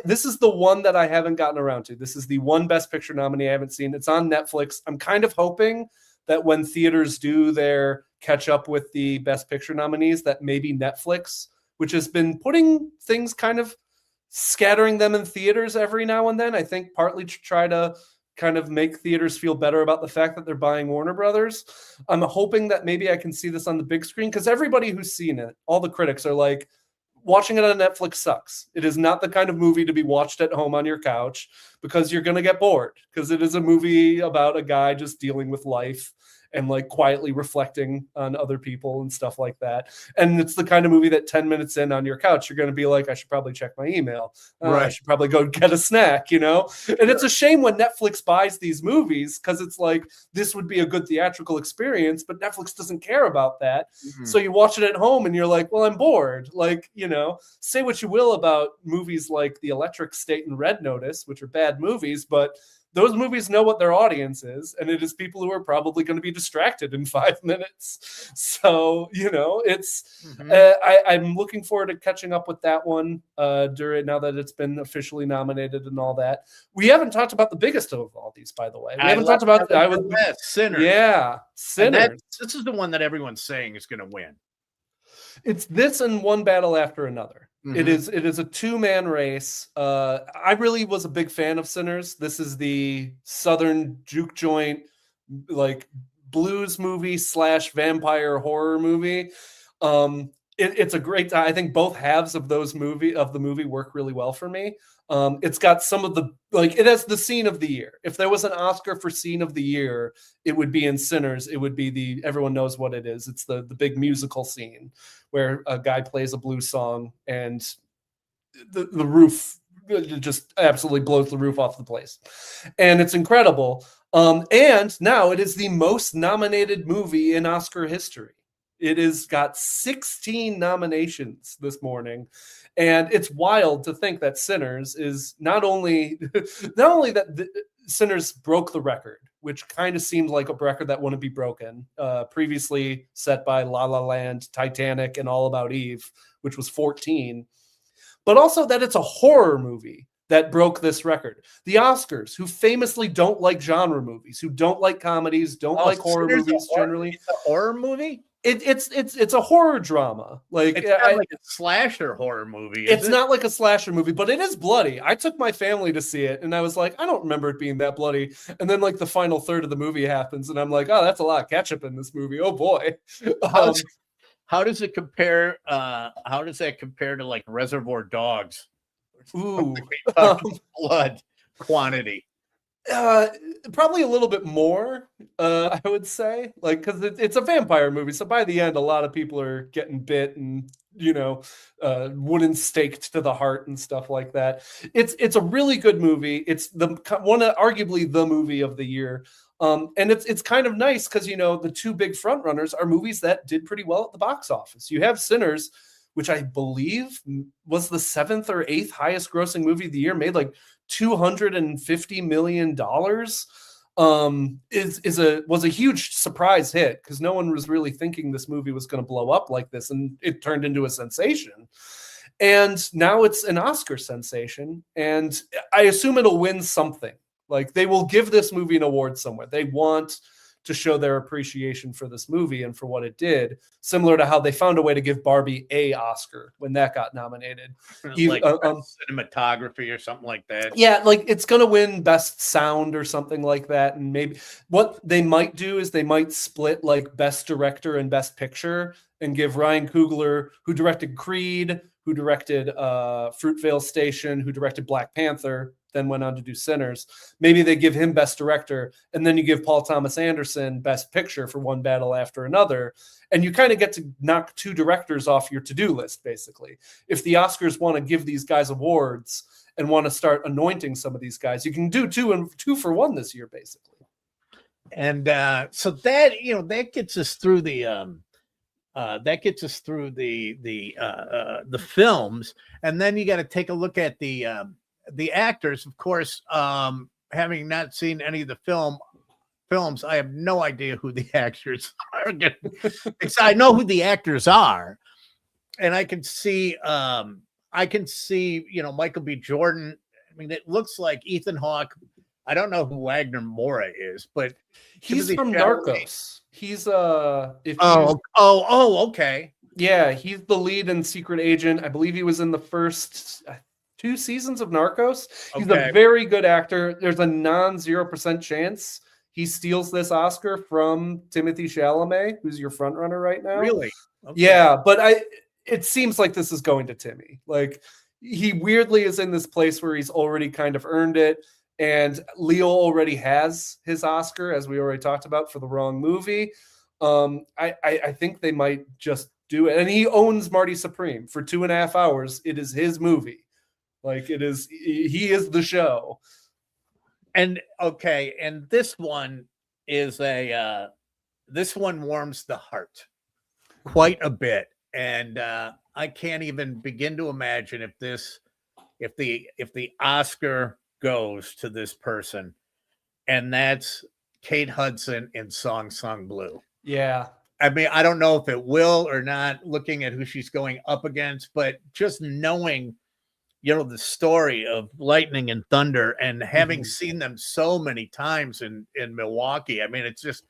Speaker 13: This is the one that I haven't gotten around to. This is the one Best Picture nominee I haven't seen. It's on Netflix. I'm kind of hoping that when theaters do their catch up with the Best Picture nominees, that maybe Netflix, which has been putting things kind of scattering them in theaters every now and then, I think partly to try to kind of make theaters feel better about the fact that they're buying Warner Brothers. I'm hoping that maybe I can see this on the big screen, because everybody who's seen it, all the critics are like, watching it on Netflix sucks. It is not the kind of movie to be watched at home on your couch, because you're going to get bored, because it is a movie about a guy just dealing with life and like quietly reflecting on other people and stuff like that. And it's the kind of movie that 10 minutes in on your couch, you're going to be like, I should probably check my email.
Speaker 12: Right.
Speaker 13: I should probably go get a snack, And it's a shame when Netflix buys these movies, because it's like, this would be a good theatrical experience, but Netflix doesn't care about that. Mm-hmm. So you watch it at home and you're like, well, I'm bored. Like, say what you will about movies like The Electric State and Red Notice, which are bad movies, but those movies know what their audience is, and it is people who are probably going to be distracted in 5 minutes. So, it's I'm looking forward to catching up with that one during now that it's been officially nominated and all that. We haven't talked about the biggest of all these, by the way. We haven't talked about
Speaker 12: Sinners.
Speaker 13: Yeah, Sinners.
Speaker 12: This is the one that everyone's saying is going to win.
Speaker 13: It's this and One Battle After Another. Mm-hmm. It is a two-man race. I really was a big fan of Sinners. This is the Southern juke joint, like blues movie / vampire horror movie. It's a great. I think both halves of the movie work really well for me. It's got some of the it has the scene of the year. If there was an Oscar for scene of the year, it would be in Sinners. It would be everyone knows what it is. It's the big musical scene where a guy plays a blues song and the roof just absolutely blows the roof off the place, and it's incredible. And now it is the most nominated movie in Oscar history. It has got 16 nominations this morning. And it's wild to think that Sinners is not only that Sinners broke the record, which kind of seemed like a record that wouldn't be broken, previously set by La La Land, Titanic, and All About Eve, which was 14, but also that it's a horror movie that broke this record. The Oscars, who famously don't like genre movies, who don't like comedies, don't like horror movies generally.
Speaker 12: It's a horror movie?
Speaker 13: It's a horror drama. Like
Speaker 12: it's not like a slasher horror movie.
Speaker 13: It's not like a slasher movie, but it is bloody. I took my family to see it, and I was like, I don't remember it being that bloody. And then like the final third of the movie happens, and I'm like, oh, that's a lot of ketchup in this movie. Oh boy.
Speaker 12: How does it compare? How does that compare to like Reservoir Dogs?
Speaker 13: Ooh,
Speaker 12: blood quantity.
Speaker 13: Probably a little bit more, I would say, like, because it's a vampire movie. So by the end, a lot of people are getting bit and, wooden staked to the heart and stuff like that. It's a really good movie. It's arguably the movie of the year. And it's kind of nice because, the two big front runners are movies that did pretty well at the box office. You have Sinners, which I believe was the 7th or 8th highest grossing movie of the year, made like $250 million, was a huge surprise hit because no one was really thinking this movie was going to blow up like this, and it turned into a sensation. And now it's an Oscar sensation, and I assume it'll win something. Like, they will give this movie an award somewhere. They want to show their appreciation for this movie and for what it did, similar to how they found a way to give Barbie a Oscar when that got nominated.
Speaker 12: Like cinematography or something like that.
Speaker 13: Yeah, like it's going to win Best Sound or something like that. And maybe what they might do is they might split like Best Director and Best Picture and give Ryan Coogler, who directed Creed, who directed Fruitvale Station, who directed Black Panther, then went on to do Sinners. Maybe they give him Best Director, and then you give Paul Thomas Anderson Best Picture for One Battle After Another, and you kind of get to knock two directors off your to-do list, basically. If the Oscars want to give these guys awards and want to start anointing some of these guys, you can do two for one this year, basically.
Speaker 12: And so that, that gets us through the that gets us through the films, and then you got to take a look at the actors. Of course, having not seen any of the films, I have no idea who the actors are. I know who the actors are, and I can see Michael B. Jordan. I mean, it looks like Ethan Hawke. I don't know who Wagner Moura is, but
Speaker 13: he's from Narcos. He's
Speaker 12: okay.
Speaker 13: Yeah, he's the lead in Secret Agent. I believe he was in the first 2 seasons of Narcos. He's a very good actor. There's a 0% chance he steals this Oscar from Timothée Chalamet, who's your front runner right now.
Speaker 12: Really? Okay.
Speaker 13: Yeah, but it seems like this is going to Timmy. Like, he weirdly is in this place where he's already kind of earned it. And Leo already has his Oscar, as we already talked about, for The Wrong Movie. I think they might just do it. And he owns Marty Supreme for 2.5 hours. It is his movie. Like, it is, he is the show.
Speaker 12: And okay, and this one is this one warms the heart quite a bit. And I can't even begin to imagine if the Oscar goes to this person, and that's Kate Hudson in Song Sung Blue.
Speaker 13: Yeah.
Speaker 12: I mean, I don't know if it will or not, looking at who she's going up against, but just knowing, the story of Lightning and Thunder and having seen them so many times in Milwaukee. I mean, it's just,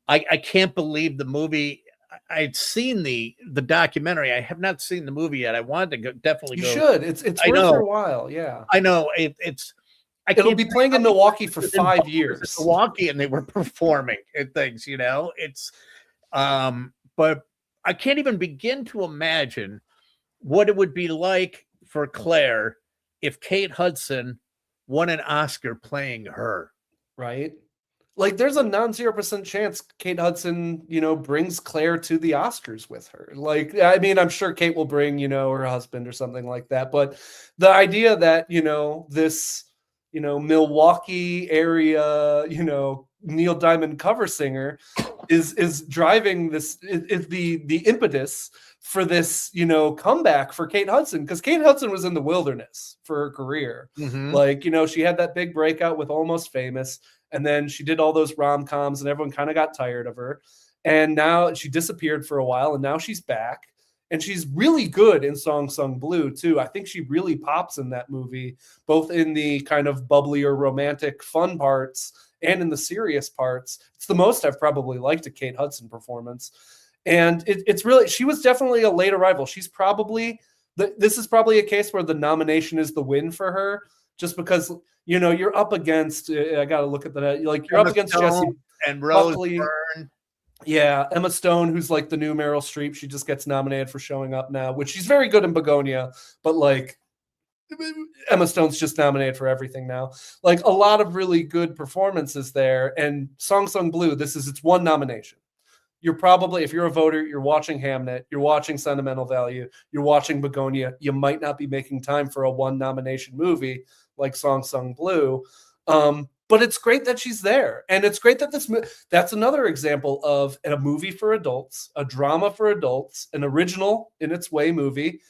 Speaker 12: I can't believe the movie. I'd seen the documentary. I have not seen the movie yet. I wanted to definitely go.
Speaker 13: You should. It's worth for a while. Yeah,
Speaker 12: I know.
Speaker 13: It'll be playing in Milwaukee for 5 years.
Speaker 12: Milwaukee, and they were performing and things. It's, but I can't even begin to imagine what it would be like for Claire if Kate Hudson won an Oscar playing her.
Speaker 13: Right. Like, there's a 0% chance Kate Hudson, brings Claire to the Oscars with her. Like, I mean, I'm sure Kate will bring, her husband or something like that. But the idea that, this, Milwaukee area, Neil Diamond cover singer is driving this, is the impetus for this, comeback for Kate Hudson. Because Kate Hudson was in the wilderness for her career.
Speaker 12: Mm-hmm.
Speaker 13: Like, she had that big breakout with Almost Famous. And then she did all those rom-coms and everyone kind of got tired of her. And now she disappeared for a while and now she's back. And she's really good in Song Sung Blue too. I think she really pops in that movie, both in the kind of bubbly or romantic fun parts and in the serious parts. It's the most I've probably liked a Kate Hudson performance. And it's really, she was definitely a late arrival. She's probably, this is probably a case where the nomination is the win for her, just because, you're up against, I got to look at that. Like, you're
Speaker 12: Emma
Speaker 13: up against
Speaker 12: Stone
Speaker 13: Jessie
Speaker 12: and Rose
Speaker 13: Buckley.
Speaker 12: Byrne.
Speaker 13: Yeah, Emma Stone, who's like the new Meryl Streep. She just gets nominated for Showing Up Now, which she's very good in Begonia, but like, Emma Stone's just nominated for everything now. Like, a lot of really good performances there. And Song Sung Blue, it's one nomination. You're probably, if you're a voter, you're watching Hamnet, you're watching Sentimental Value, you're watching Begonia. You might not be making time for a one nomination movie like Song Sung Blue. But it's great that she's there. And it's great that that's another example of a movie for adults, a drama for adults, an original in its way movie,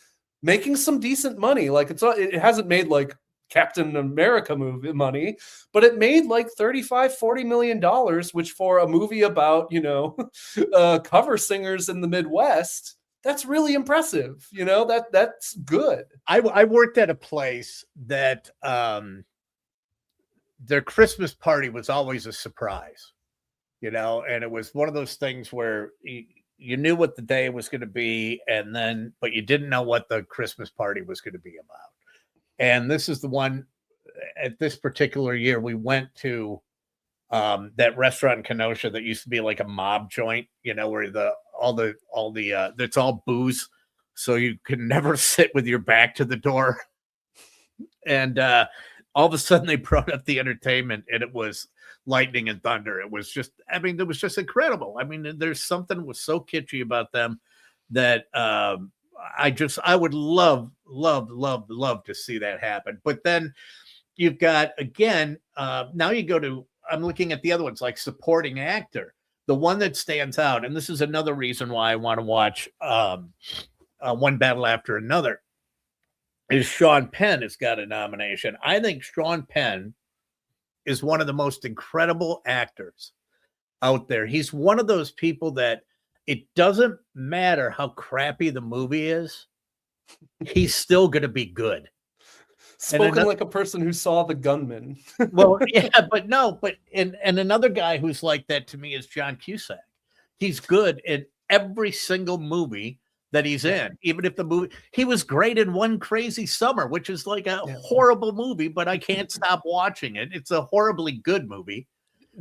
Speaker 13: making some decent money. Like, it hasn't made like Captain America movie money, but it made like $35-40 million, which for a movie about, cover singers in the Midwest, that's really impressive. That's good.
Speaker 12: I worked at a place that their Christmas party was always a surprise, and it was one of those things where you knew what the day was going to be, but you didn't know what the Christmas party was going to be about. And this is the one at this particular year we went to that restaurant in Kenosha that used to be like a mob joint, where it's all booze. So you can never sit with your back to the door. And all of a sudden they brought up the entertainment and it was Lightning and Thunder. It was just, it was just incredible. I mean, there's something that was so kitschy about them that I would love to see that happen. But then you've got, again, now you go to, I'm looking at the other ones like supporting actor. the one that stands out, and this is another reason why I want to watch One Battle After Another, is Sean Penn has got a nomination. I think Sean Penn is one of the most incredible actors out there. He's one of those people that it doesn't matter how crappy the movie is, he's still going to be good.
Speaker 13: Spoken like a person who saw The Gunman.
Speaker 12: Well, yeah, but another guy who's like that to me is John Cusack. He's good in every single movie that he's in, even if the movie, he was great in One Crazy Summer, which is like a horrible movie, but I can't stop watching it. It's a horribly good movie.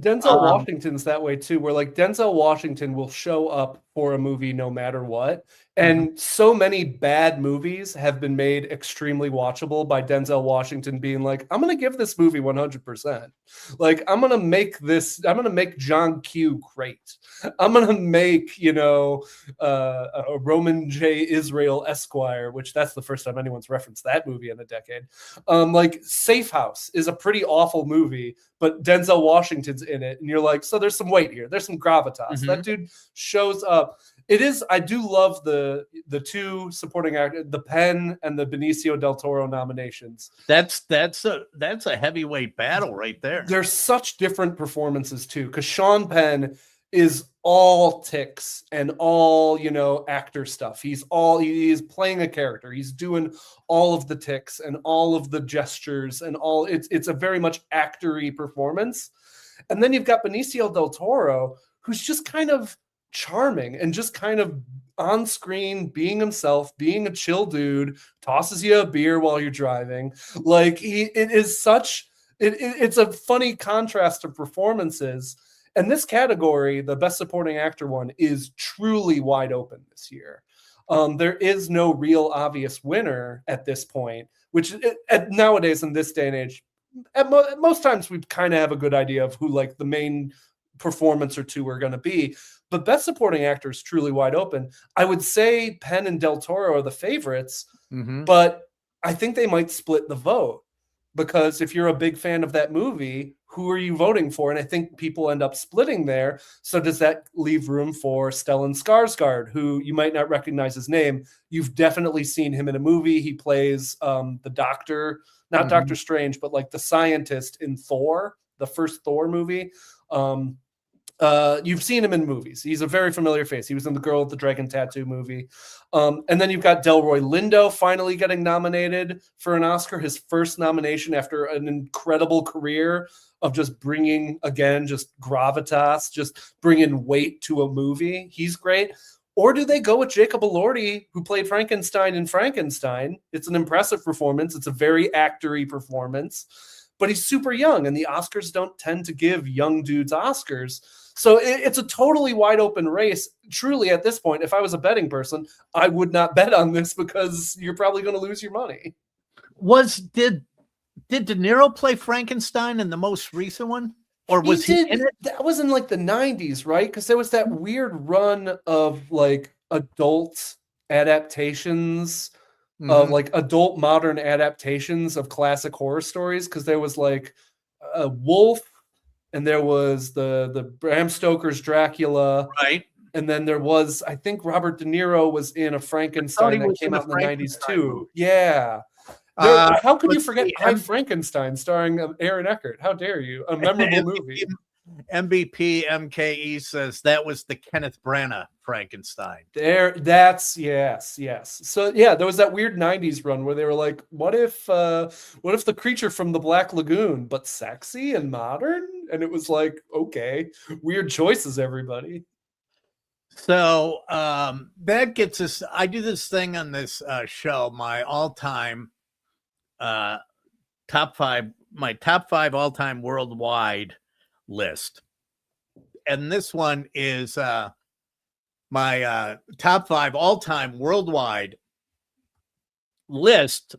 Speaker 13: Denzel Washington's that way too, where like Denzel Washington will show up for a movie no matter what. And so many bad movies have been made extremely watchable by Denzel Washington being like, I'm going to give this movie 100%. Like, I'm going to make John Q great. I'm going to make, a Roman J. Israel Esquire, which that's the first time anyone's referenced that movie in a decade. Like Safe House is a pretty awful movie, but Denzel Washington's in it. And you're like, so there's some weight here. There's some gravitas. That dude shows up. It is. I do love the two supporting actors, the Penn and the Benicio del Toro nominations.
Speaker 12: That's a heavyweight battle right there.
Speaker 13: They're such different performances too, because Sean Penn is all ticks and all actor stuff. He's playing a character. He's doing all of the ticks and all of the gestures and all. It's a very much actory performance. And then you've got Benicio del Toro, who's just kind of charming and just kind of on screen being himself, being a chill dude, tosses you a beer while you're driving. Like it's a funny contrast of performances. And this category, the best supporting actor one, is truly wide open this year. There is no real obvious winner at this point, which nowadays in this day and age, at most times we kind of have a good idea of who like the main performance or two are going to be. But best supporting actor is truly wide open. I would say Penn and Del Toro are the favorites, but I think they might split the vote, because if you're a big fan of that movie, who are you voting for? And I think people end up splitting there. So does that leave room for Stellan Skarsgård, who you might not recognize his name? You've definitely seen him in a movie. He plays the doctor, not Doctor Strange, but like the scientist in Thor, the first Thor movie. You've seen him in movies. He's a very familiar face. He was in the Girl with the Dragon Tattoo movie. And then you've got Delroy Lindo finally getting nominated for an Oscar, his first nomination after an incredible career of just bringing, again, just gravitas, just bringing weight to a movie. He's great. Or do they go with Jacob Elordi, who played Frankenstein in Frankenstein? It's an impressive performance. It's a very actory performance, but he's super young, and the Oscars don't tend to give young dudes Oscars. So it's a totally wide open race. Truly, at this point, if I was a betting person, I would not bet on this, because you're probably going to lose your money.
Speaker 12: Did De Niro play Frankenstein in the most recent one? Or was he in it?
Speaker 13: That was in like the 90s, right? Because there was that weird run of like adult adaptations of like adult modern adaptations of classic horror stories. Because there was like a Wolf, and there was the Bram Stoker's Dracula,
Speaker 12: right?
Speaker 13: And then there was, I think Robert De Niro was in a Frankenstein that came out in the 90s too. Yeah. How could you forget I Frankenstein starring Aaron Eckhart? How dare you? A memorable movie.
Speaker 12: MVP MKE says that was the Kenneth Branagh Frankenstein.
Speaker 13: Yes. So yeah, there was that weird 90s run where they were like, what if the creature from the Black Lagoon, but sexy and modern? And it was like, okay, weird choices, everybody.
Speaker 12: So that gets us, I do this thing on this show, my all-time top five all-time worldwide list. And this one is my top five all-time worldwide list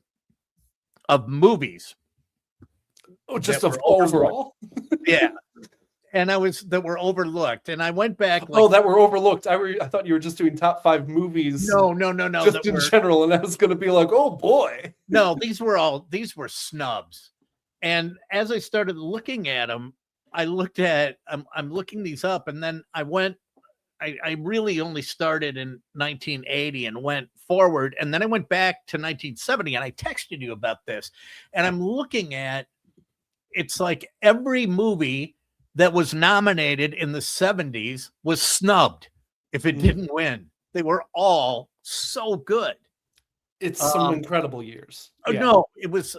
Speaker 12: of movies.
Speaker 13: Oh, just of overall?
Speaker 12: Yeah. And that were overlooked. And I went back.
Speaker 13: That were overlooked. I thought you were just doing top five movies.
Speaker 12: No.
Speaker 13: Just in general. And I was going to be like, oh boy.
Speaker 12: No, these were snubs. And as I started looking at them, looked at, I'm looking these up, and then I really only started in 1980 and went forward, and then I went back to 1970, and I texted you about this, and I'm looking at, it's like every movie that was nominated in the 70s was snubbed if it didn't win. They were all so good.
Speaker 13: It's some incredible years.
Speaker 12: Yeah. No, it was,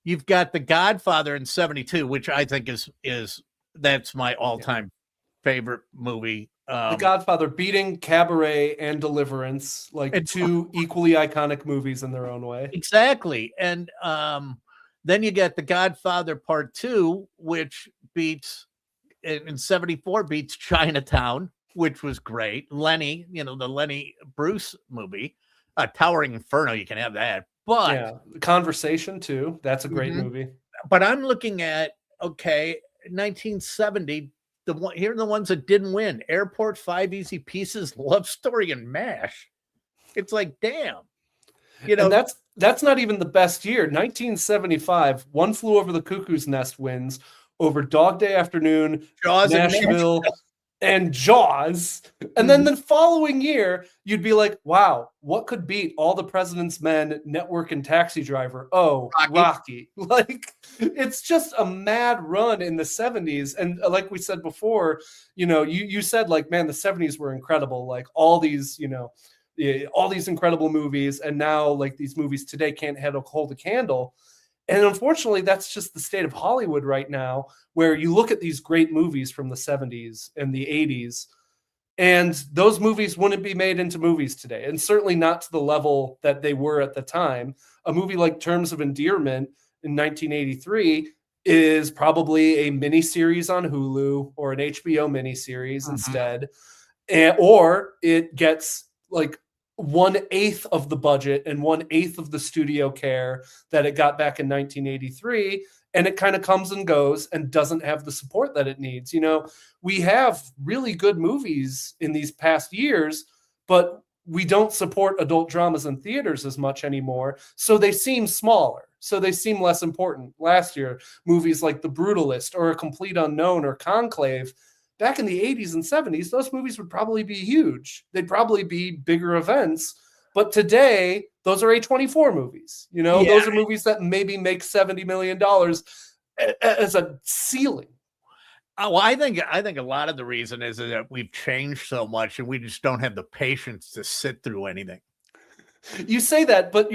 Speaker 12: you've got The Godfather in 72, which I think is that's my all-time favorite movie.
Speaker 13: The Godfather beating Cabaret and Deliverance, like two equally iconic movies in their own way.
Speaker 12: Exactly. And then you get The Godfather Part 2, which beats, in 74, beats Chinatown, which was great. Lenny, the Lenny Bruce movie. Towering Inferno, you can have that. But
Speaker 13: Conversation, too. That's a great movie.
Speaker 12: But I'm looking at, 1970, here are the ones that didn't win. Airport, 5 Easy Pieces, Love Story, and MASH. It's like, damn.
Speaker 13: And that's not even the best year. 1975, One Flew Over the Cuckoo's Nest wins over Dog Day Afternoon,
Speaker 12: Jaws,
Speaker 13: Nashville, and Jaws. And then the following year, you'd be like, wow, what could beat All the President's Men, Network, and Taxi Driver? Oh, Rocky. Like, it's just a mad run in the 70s. And like we said before, you said, like, man, the 70s were incredible. Like, all these incredible movies. And now, like, these movies today can't hold a candle. And unfortunately, that's just the state of Hollywood right now, where you look at these great movies from the 70s and the 80s, and those movies wouldn't be made into movies today, and certainly not to the level that they were at the time. A movie like Terms of Endearment in 1983 is probably a miniseries on Hulu or an HBO miniseries instead, or it gets like 1/8 of the budget and 1/8 of the studio care that it got back in 1983, and it kind of comes and goes and doesn't have the support that it needs. We have really good movies in these past years, but we don't support adult dramas in theaters as much anymore, so they seem smaller, so they seem less important. Last year, movies like The Brutalist or A Complete Unknown or Conclave, back in the 80s and 70s, those movies would probably be huge. They'd probably be bigger events. But today, those are A24 movies. Those are movies that maybe make $70 million as a ceiling.
Speaker 12: Well, I think a lot of the reason is that we've changed so much and we just don't have the patience to sit through anything.
Speaker 13: You say that, but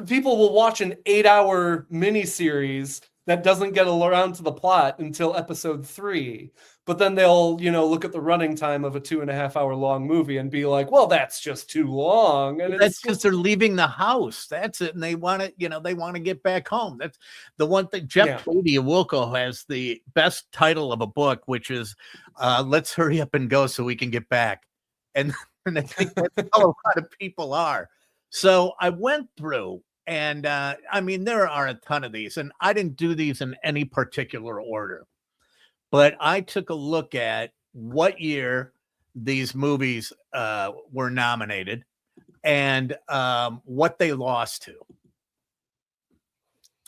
Speaker 13: people will watch an 8-hour miniseries that doesn't get around to the plot until episode 3. But then they'll, look at the running time of a 2.5-hour long movie and be like, well, that's just too long. And
Speaker 12: that's because they're leaving the house. That's it. And they want to, they want to get back home. That's the one thing. Jeff Tweedy of Wilco has the best title of a book, which is Let's Hurry Up and Go So We Can Get Back. And I think that's how a lot of people are. So I went through, and there are a ton of these, and I didn't do these in any particular order. But I took a look at what year these movies were nominated and what they lost to.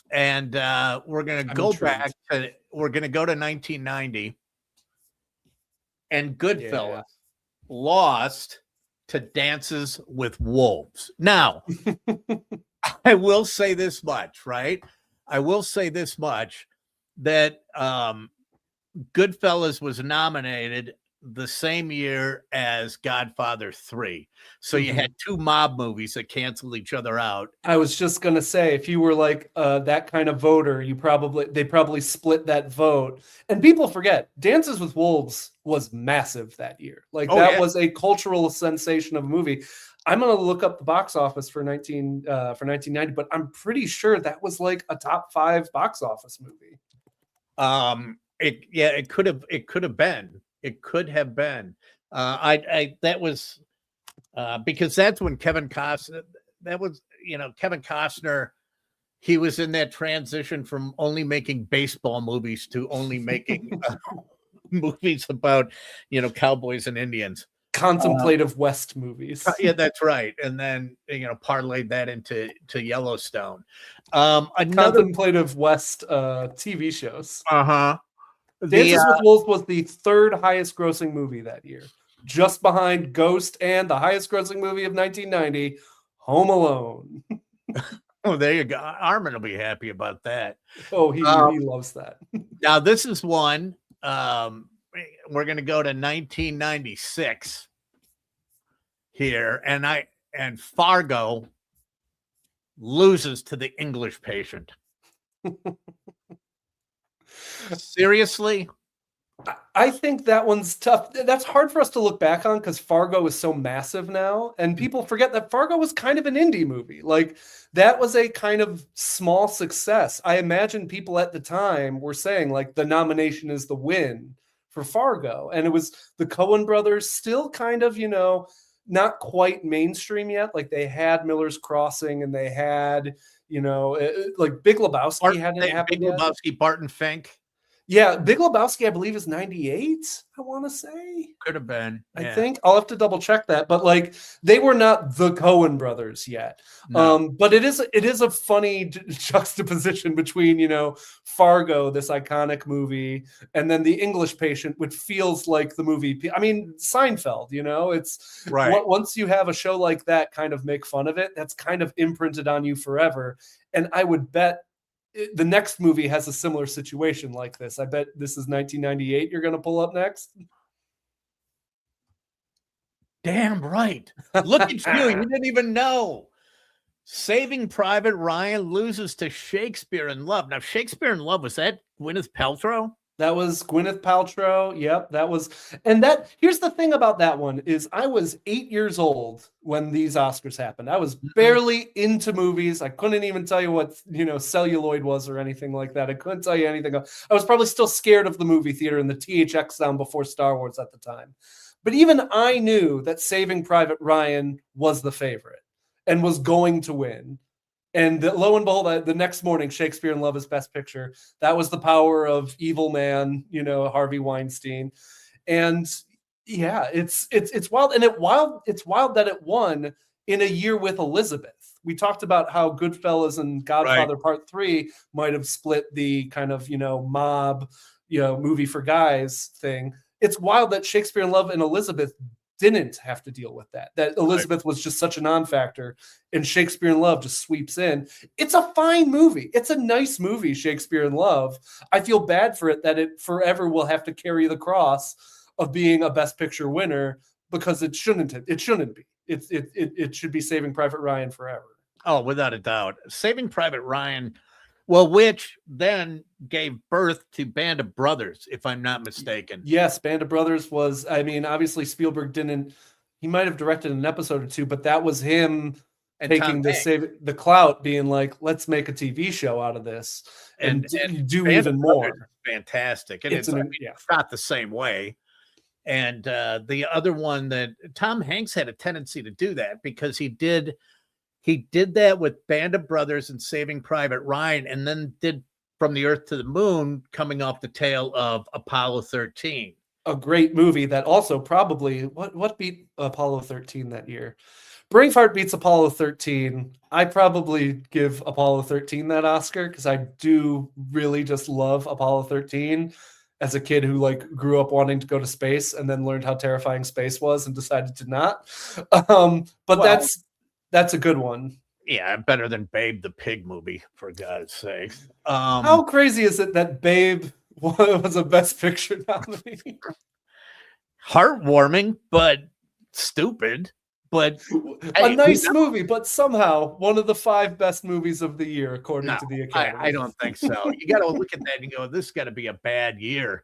Speaker 12: And we're going to go back to, we're going to go to 1990. And Goodfellas lost to Dances with Wolves. Now, I will say this much, right? I will say this much, that Goodfellas was nominated the same year as Godfather 3. So you had two mob movies that canceled each other out.
Speaker 13: I was just going to say, if you were like that kind of voter, they probably split that vote. And people forget, Dances with Wolves was massive that year. Like that was a cultural sensation of a movie. I'm going to look up the box office for 1990, but I'm pretty sure that was like a top 5 box office movie.
Speaker 12: It could have been. It could have been. That was because that's when Kevin Costner. That was Kevin Costner. He was in that transition from only making baseball movies to only making movies about cowboys and Indians.
Speaker 13: Contemplative West movies.
Speaker 12: Yeah, that's right. And then parlayed that into Yellowstone. Contemplative
Speaker 13: West TV shows. Dances with Wolves was the third highest grossing movie that year, just behind Ghost and the highest grossing movie of 1990, Home Alone.
Speaker 12: Oh, there you go. Armin will be happy about that.
Speaker 13: Oh, he loves that.
Speaker 12: Now, this is one. We're going to go to 1996 here, and Fargo loses to The English Patient. Seriously?
Speaker 13: I think that one's tough. That's hard for us to look back on because Fargo is so massive now, and people forget that Fargo was kind of an indie movie. Like, that was a kind of small success. I imagine people at the time were saying, like, the nomination is the win for Fargo, and it was the Coen brothers, still kind of, not quite mainstream yet. Like, they had Miller's Crossing, and they had, like Big Lebowski hadn't happened yet.
Speaker 12: Big Lebowski, Barton Fink.
Speaker 13: Yeah, Big Lebowski, I believe, is 98, I want to say.
Speaker 12: Could have been.
Speaker 13: I think. I'll have to double check that. But, like, they were not the Coen brothers yet.
Speaker 12: No.
Speaker 13: But it is a funny juxtaposition between, Fargo, this iconic movie, and then The English Patient, which feels like the movie. I mean, Seinfeld, it's
Speaker 12: right.
Speaker 13: Once you have a show like that kind of make fun of it, that's kind of imprinted on you forever. And I would bet the next movie has a similar situation like this. I bet this is 1998 you're going to pull up next.
Speaker 12: Damn right. Look at you. You didn't even know. Saving Private Ryan loses to Shakespeare in Love. Now, Shakespeare in Love, was that Gwyneth Paltrow?
Speaker 13: That was Gwyneth Paltrow. Yep, that was. And here's the thing about that one is I was 8 years old when these Oscars happened. I was barely into movies. I couldn't even tell you what, celluloid was or anything like that. I couldn't tell you anything. I was probably still scared of the movie theater and the THX sound before Star Wars at the time. But even I knew that Saving Private Ryan was the favorite and was going to win. And lo and behold, the next morning, Shakespeare in Love is Best Picture. That was the power of evil man, Harvey Weinstein. And yeah, it's wild. And it's wild that it won in a year with Elizabeth. We talked about how Goodfellas and Godfather Part 3 might have split the kind of, mob, movie for guys thing. It's wild that Shakespeare in Love and Elizabeth didn't have to deal with that Elizabeth was just such a non-factor and Shakespeare in Love just sweeps in. It's a fine movie. It's a nice movie, Shakespeare in Love. I feel bad for it that it forever will have to carry the cross of being a Best Picture winner because it shouldn't be. It should be Saving Private Ryan forever.
Speaker 12: Oh, without a doubt. Saving Private Ryan, well, which then gave birth to Band of Brothers, if I'm not mistaken.
Speaker 13: Yes, Band of Brothers was, obviously Spielberg he might have directed an episode or two, but that was him taking the clout, being like, let's make a TV show out of this and do
Speaker 12: Band
Speaker 13: even more.
Speaker 12: Fantastic. And it's shot the same way. And the other one that Tom Hanks had a tendency to do that because he did that with Band of Brothers and Saving Private Ryan, and then did From the Earth to the Moon, coming off the tail of Apollo 13.
Speaker 13: A great movie that also probably, what beat Apollo 13 that year? Braveheart beats Apollo 13. I probably give Apollo 13 that Oscar because I do really just love Apollo 13 as a kid who grew up wanting to go to space and then learned how terrifying space was and decided to not. That's a good one.
Speaker 12: Yeah, better than Babe the Pig movie, for God's sake.
Speaker 13: How crazy is it that Babe was a Best Picture nominee?
Speaker 12: Heartwarming, but stupid. But
Speaker 13: a nice movie, but somehow one of the 5 best movies of the year, according to the Academy.
Speaker 12: I don't think so. You got to look at that and go, this got to be a bad year.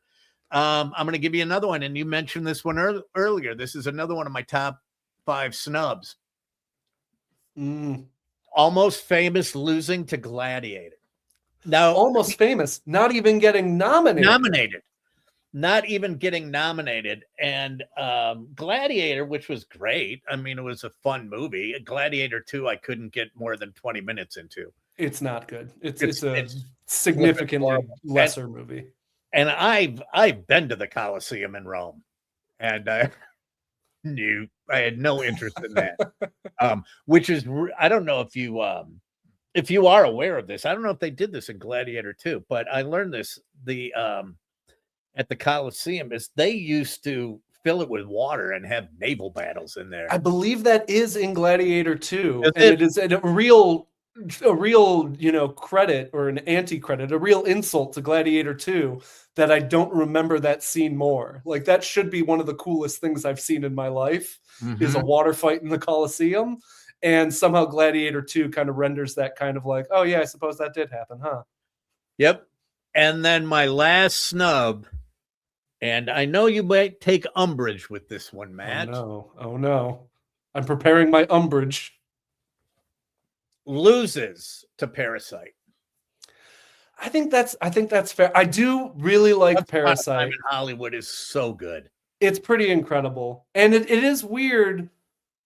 Speaker 12: I'm going to give you another one, and you mentioned this one earlier. This is another one of my top 5 snubs. Almost Famous losing to Gladiator. Now,
Speaker 13: Almost Famous, not even getting nominated.
Speaker 12: Not even getting nominated. And Gladiator, which was great. I mean, it was a fun movie. Gladiator 2, I couldn't get more than 20 minutes into.
Speaker 13: It's not good. It's a significantly lesser movie.
Speaker 12: And I've been to the Colosseum in Rome, and I had no interest in that. Which is, I don't know if you are aware of this. I don't know if they did this in Gladiator 2, but I learned this. at the Coliseum is they used to fill it with water and have naval battles in there.
Speaker 13: I believe that is in Gladiator 2.
Speaker 12: Is
Speaker 13: And
Speaker 12: it?
Speaker 13: it is a real, credit or an anti-credit, a real insult to Gladiator 2 that I don't remember that scene more. Like, that should be one of the coolest things I've seen in my life is a water fight in the Coliseum. And somehow Gladiator 2 kind of renders that kind of like, oh yeah, I suppose that did happen, huh?
Speaker 12: Yep. And then my last snub, and I know you might take umbrage with this one, Matt.
Speaker 13: Oh no. I'm preparing my umbrage.
Speaker 12: Loses to Parasite.
Speaker 13: I think that's fair. I do really like Parasite.
Speaker 12: In Hollywood is so good.
Speaker 13: It's pretty incredible. And it is weird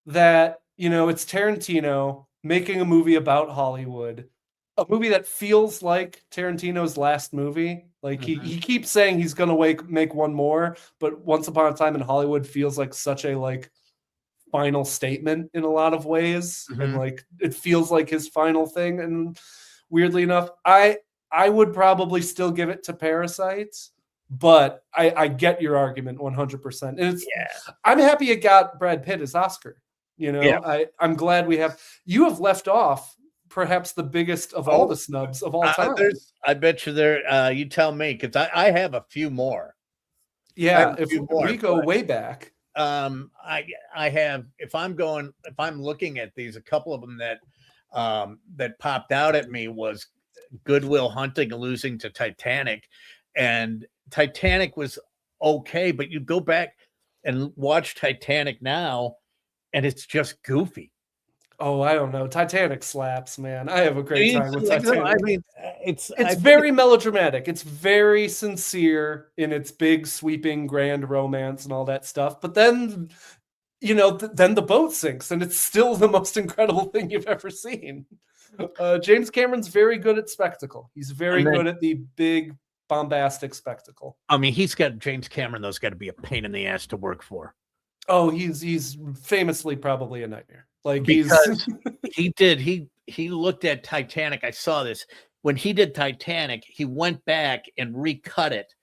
Speaker 13: that, it's Tarantino making a movie about Hollywood, a movie that feels like Tarantino's last movie. Like he keeps saying he's going to make one more, but Once Upon a Time in Hollywood feels like such a final statement in a lot of ways. And it feels like his final thing. And weirdly enough, I would probably still give it to Parasite, but I get your argument 100%. And I'm happy it got Brad Pitt as Oscar. I'm glad you have left off perhaps the biggest of all the snubs of all time.
Speaker 12: I bet you there. You tell me, because I have a few more.
Speaker 13: Yeah, if we go way back.
Speaker 12: I have. If I'm looking at these, a couple of them that popped out at me was Good Will Hunting losing to Titanic, and Titanic was okay, but you go back and watch Titanic now, and it's just goofy.
Speaker 13: Oh, I don't know. Titanic slaps, man. I have a great time with Titanic.
Speaker 12: I mean, it's
Speaker 13: very melodramatic. It's very sincere in its big, sweeping, grand romance and all that stuff. But then, then the boat sinks, and it's still the most incredible thing you've ever seen. James Cameron's very good at spectacle. He's very good at the big, bombastic spectacle.
Speaker 12: I mean, James Cameron, though, got to be a pain in the ass to work for.
Speaker 13: Oh, he's famously probably a nightmare.
Speaker 12: Because he looked at Titanic. I saw this when he did Titanic. He went back and recut it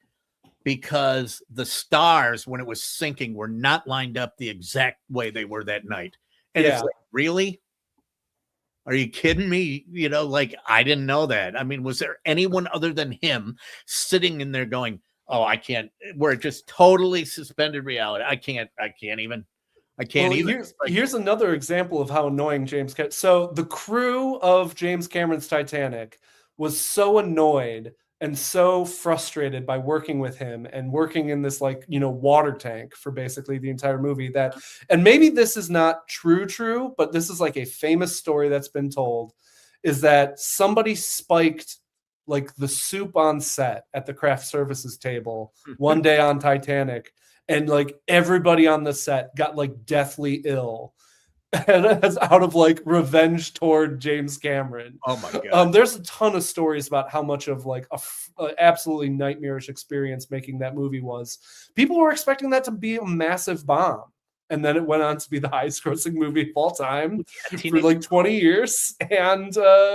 Speaker 12: because the stars, when it was sinking, were not lined up the exact way they were that night. And it's like, really? Are you kidding me? I didn't know that. I mean, was there anyone other than him sitting in there going, "Oh, I can't"? We're just totally suspended reality. I can't even. Here's another example of how annoying James Cameron. So the crew of James Cameron's Titanic was so annoyed and so frustrated by working with him and working in this water tank for basically the entire movie that, and maybe this is not true, but this is a famous story that's been told, is that somebody spiked the soup on set at the craft services table one day on Titanic. And everybody on the set got deathly ill as out of revenge toward James Cameron. Oh my God.
Speaker 13: There's a ton of stories about how much of a absolutely nightmarish experience making that movie was. People were expecting that to be a massive bomb. And then it went on to be the highest grossing movie of all time for 20 years and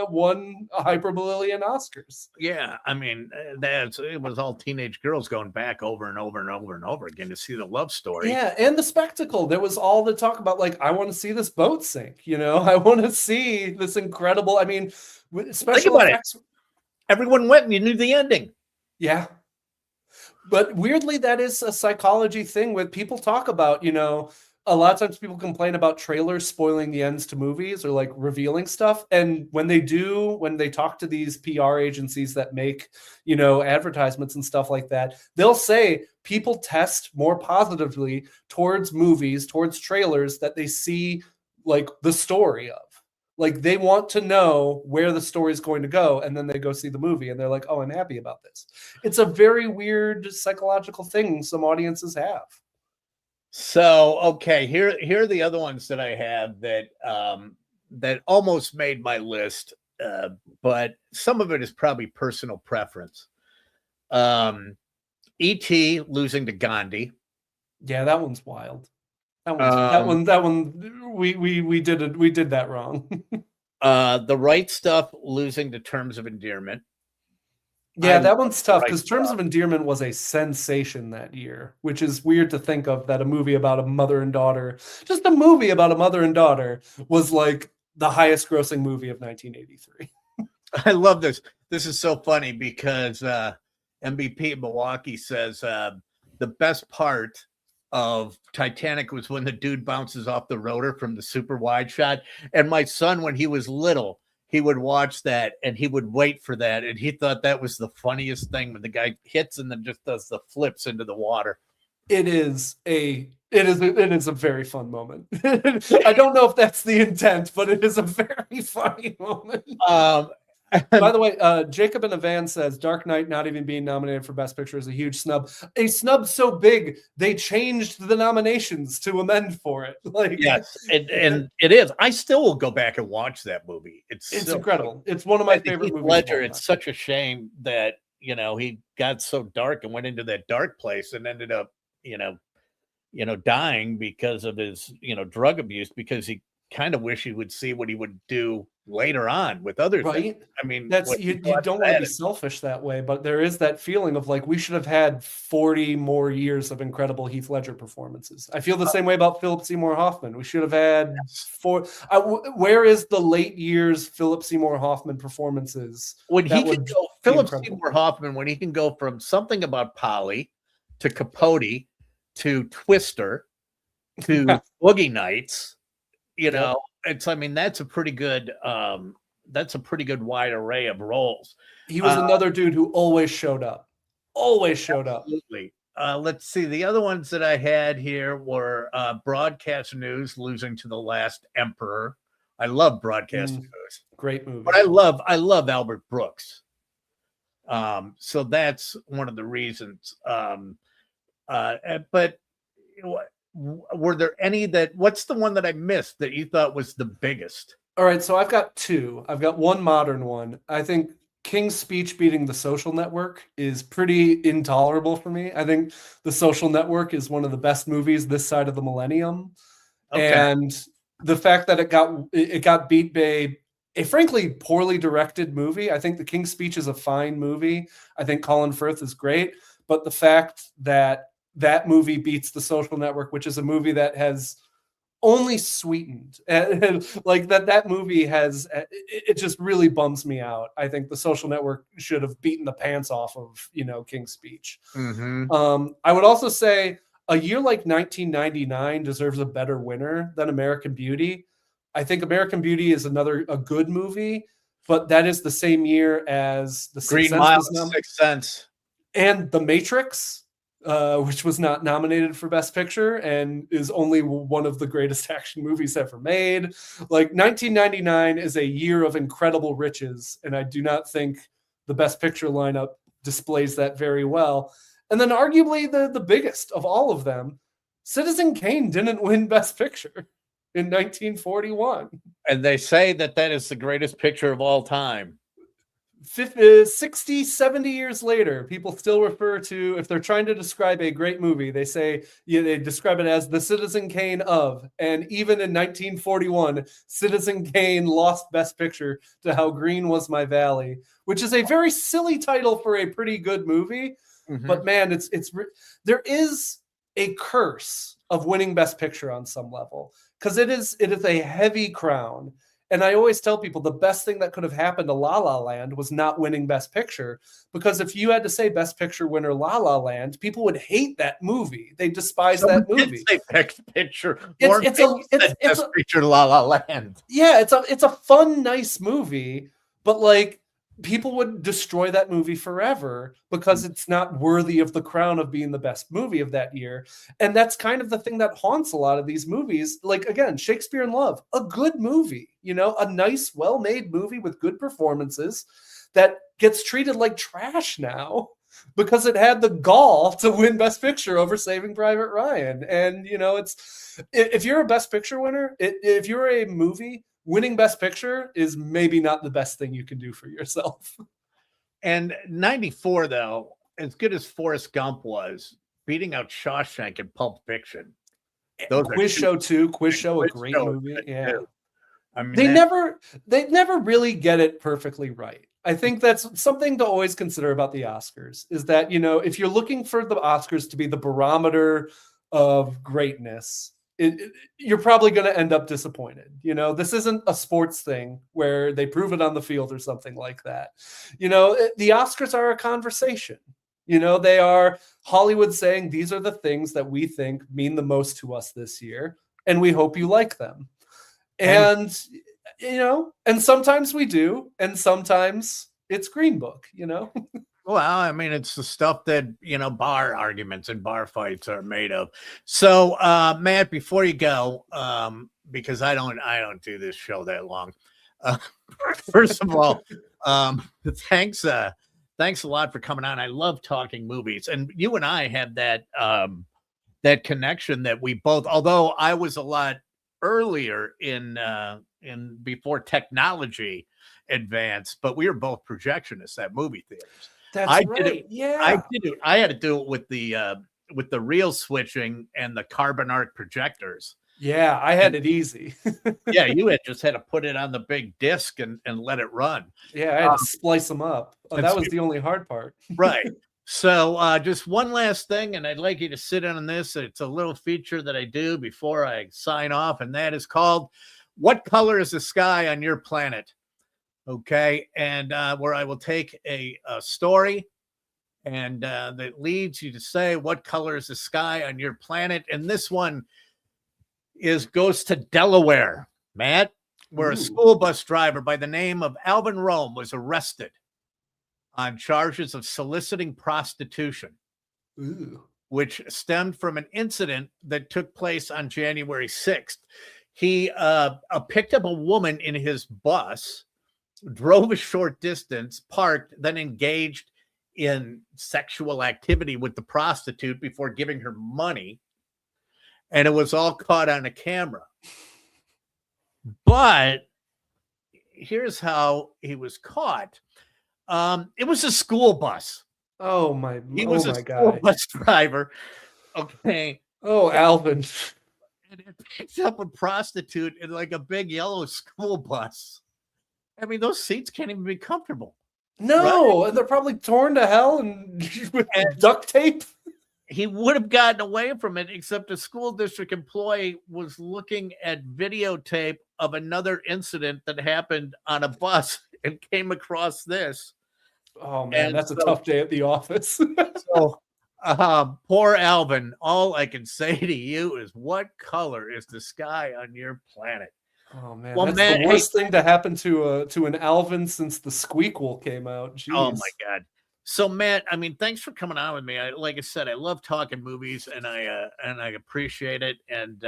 Speaker 13: won a Hyperballion Oscars.
Speaker 12: Yeah, I mean, it was all teenage girls going back over and over and over and over again to see the love story.
Speaker 13: Yeah, and the spectacle. There was all the talk about I want to see this boat sink. I want to see this incredible. I mean, special effects.
Speaker 12: Everyone went and you knew the ending.
Speaker 13: Yeah. But weirdly, that is a psychology thing with people talk about, a lot of times people complain about trailers spoiling the ends to movies or revealing stuff. And when they talk to these PR agencies that make, advertisements and stuff like that, they'll say people test more positively towards movies, towards trailers that they see the story of. They want to know where the story is going to go, and then they go see the movie, and they're like, "Oh, I'm happy about this." It's a very weird psychological thing some audiences have.
Speaker 12: So, okay, here are the other ones that I have that almost made my list, but some of it is probably personal preference. E.T. losing to Gandhi.
Speaker 13: Yeah, that one's wild. That one. We did that wrong.
Speaker 12: The Right Stuff losing to Terms of Endearment.
Speaker 13: Yeah, that one's tough because Terms of Endearment was a sensation that year, which is weird to think of, that a movie about a mother and daughter, just a movie about a mother and daughter, was like the highest grossing movie of 1983.
Speaker 12: I love this. This is so funny because MVP in Milwaukee says the best part of Titanic was when the dude bounces off the rotor from the super wide shot. And my son, when he was little, he would watch that and he would wait for that. And he thought that was the funniest thing when the guy hits and then just does the flips into the water.
Speaker 13: It is a very fun moment. I don't know if that's the intent, but it is a very funny moment. By the way, Jacob in a van says Dark Knight not even being nominated for Best Picture is a huge snub. A snub so big they changed the nominations to amend for it. Like,
Speaker 12: yes, and it is. I still will go back and watch that movie. It's so
Speaker 13: incredible. It's one of my favorite movies.
Speaker 12: Ledger. It's such a shame that he got so dark and went into that dark place and ended up dying because of his drug abuse, because he kind of wish he would see what he would do later on with other things. I mean,
Speaker 13: that's you don't want to be selfish that way, but there is that feeling of like we should have had 40 more years of incredible Heath Ledger performances. I feel the same way about Philip Seymour Hoffman. We should have had where is the late years Philip Seymour Hoffman performances?
Speaker 12: When he can go, Philip Seymour Hoffman, when he can go from Something About Polly to Capote to Twister to Boogie Nights. That's a pretty good wide array of roles.
Speaker 13: He was another dude who always showed up.
Speaker 12: Absolutely. Let's see. The other ones that I had here were Broadcast News losing to The Last Emperor. I love Broadcast News.
Speaker 13: Great movie.
Speaker 12: But I love Albert Brooks. So that's one of the reasons. But were there any what's the one that I missed that you thought was the biggest?
Speaker 13: All right, so I've got two. I've got one modern one. I think King's Speech beating The Social Network is pretty intolerable for me. I think The Social Network is one of the best movies this side of the millennium. Okay. And the fact that it got beat by a frankly poorly directed movie. I think The King's Speech is a fine movie. I think Colin Firth is great, but the fact that movie beats The Social Network, which is a movie that has only sweetened, and like that movie has, it just really bums me out. I think The Social Network should have beaten the pants off of King's Speech.
Speaker 12: Mm-hmm.
Speaker 13: I would also say a year like 1999 deserves a better winner than American Beauty. I think American Beauty is a good movie, but that is the same year as The
Speaker 12: Green Mile, Sixth Sense,
Speaker 13: and The Matrix. Which was not nominated for Best Picture and is only one of the greatest action movies ever made. Like 1999 is a year of incredible riches, and I do not think the Best Picture lineup displays that very well. And then arguably the biggest of all of them, Citizen Kane didn't win Best Picture in 1941.
Speaker 12: And they say that is the greatest picture of all time.
Speaker 13: 60, 70 years later, people still refer to, if they're trying to describe a great movie, they say, they describe it as the Citizen Kane of. And even in 1941, Citizen Kane lost Best Picture to How Green Was My Valley, which is a very silly title for a pretty good movie. Mm-hmm. But man, there is a curse of winning Best Picture on some level, because it is a heavy crown. And I always tell people the best thing that could have happened to La La Land was not winning Best Picture, because if you had to say Best Picture winner La La Land, people would hate that movie. They despise that movie.
Speaker 12: Say Best Picture. It's Best Picture La La Land.
Speaker 13: Yeah, it's a fun, nice movie, but like people would destroy that movie forever because it's not worthy of the crown of being the best movie of that year. And that's kind of the thing that haunts a lot of these movies. Like, again, Shakespeare in Love, a good movie, a nice, well-made movie with good performances that gets treated like trash now because it had the gall to win Best Picture over Saving Private Ryan. And, it's, if you're a Best Picture winner, if you're a movie, winning Best Picture is maybe not the best thing you can do for yourself.
Speaker 12: And 94, though, as good as Forrest Gump was, beating out Shawshank and Pulp Fiction.
Speaker 13: Quiz Show, a great movie. Yeah.
Speaker 12: I mean,
Speaker 13: they never really get it perfectly right. I think that's something to always consider about the Oscars, is that, if you're looking for the Oscars to be the barometer of greatness, you're probably going to end up disappointed. This isn't a sports thing where they prove it on the field or something like that. The Oscars are a conversation. They are Hollywood saying these are the things that we think mean the most to us this year, and we hope you like them. And sometimes we do, and sometimes it's Green Book,
Speaker 12: Well, I mean, it's the stuff that, bar arguments and bar fights are made of. So, Matt, before you go, because I don't do this show that long. First of all, thanks a lot for coming on. I love talking movies, and you and I have that connection that we both, although I was a lot earlier in before technology advanced, but we were both projectionists at movie theaters.
Speaker 13: That's
Speaker 12: I
Speaker 13: right.
Speaker 12: did it.
Speaker 13: Yeah,
Speaker 12: I did it. I had to do it with the reel switching and the carbon arc projectors.
Speaker 13: Yeah, I had it easy.
Speaker 12: Yeah, you just had to put it on the big disc and let it run.
Speaker 13: Yeah, I had to splice them up. That was the only hard part.
Speaker 12: Right. So just one last thing, and I'd like you to sit in on this. It's a little feature that I do before I sign off, and that is called "What Color is the Sky on Your Planet?" Okay, and where I will take a story and that leads you to say what color is the sky on your planet. And this one goes to Delaware, Matt, where a school bus driver by the name of Alvin Rome was arrested on charges of soliciting prostitution, which stemmed from an incident that took place on January 6th. He picked up a woman in his bus, drove a short distance, parked, then engaged in sexual activity with the prostitute before giving her money. And it was all caught on a camera. But here's how he was caught. It was a school bus.
Speaker 13: Oh my!
Speaker 12: He was a school bus driver. Okay.
Speaker 13: Oh, Alvin.
Speaker 12: And it picked up a prostitute in like a big yellow school bus. I mean, those seats can't even be comfortable.
Speaker 13: No, right? They're probably torn to hell and with duct tape.
Speaker 12: He would have gotten away from it, except a school district employee was looking at videotape of another incident that happened on a bus and came across this.
Speaker 13: Oh man, that's a tough day at the office.
Speaker 12: So poor Alvin, all I can say to you is, what color is the sky on your planet?
Speaker 13: Oh man, well, that's the worst thing to happen to an Alvin since the Squeakquel came out. Jeez.
Speaker 12: Oh my God. So Matt, I mean, thanks for coming on with me. Like I said, I love talking movies, and I appreciate it. And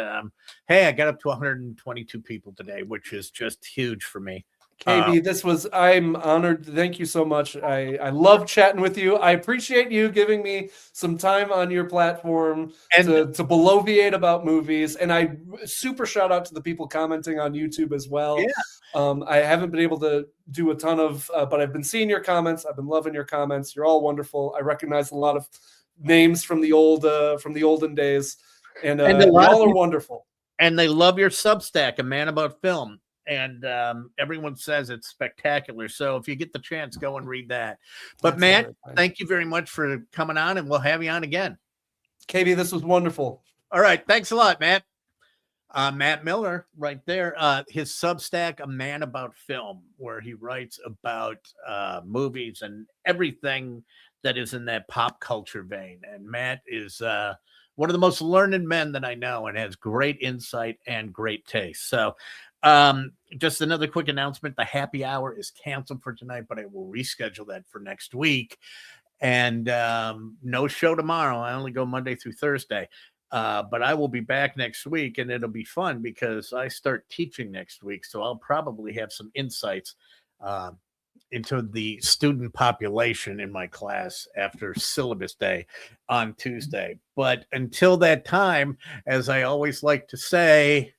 Speaker 12: hey, I got up to 122 people today, which is just huge for me.
Speaker 13: KB, I'm honored. Thank you so much. I love chatting with you. I appreciate you giving me some time on your platform to bloviate about movies. And I super shout out to the people commenting on YouTube as well. Yeah. I haven't been able to do a ton of, but I've been seeing your comments. I've been loving your comments. You're all wonderful. I recognize a lot of names from the olden days, and y'all are wonderful.
Speaker 12: And they love your Substack, A Man About Film. And everyone says it's spectacular. So if you get the chance, go and read that. But Matt, thank you very much for coming on, and we'll have you on again.
Speaker 13: KB, this was wonderful.
Speaker 12: All right. Thanks a lot, Matt. Matt Mueller right there. His Substack, A Man About Film, where he writes about movies and everything that is in that pop culture vein. And Matt is one of the most learned men that I know, and has great insight and great taste. So just another quick announcement. The happy hour is canceled for tonight, but I will reschedule that for next week. And no show tomorrow. I only go Monday through Thursday. But I will be back next week, and it'll be fun because I start teaching next week. So I'll probably have some insights into the student population in my class after syllabus day on Tuesday. But until that time, as I always like to say,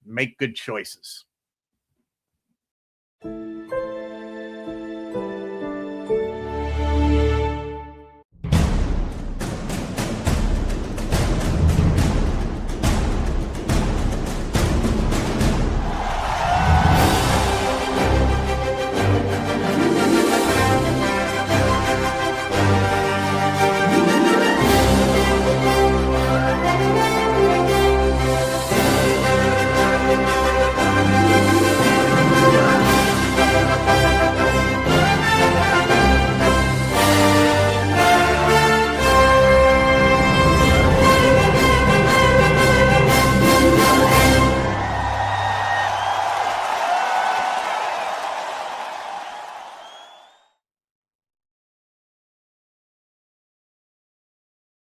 Speaker 12: make good choices.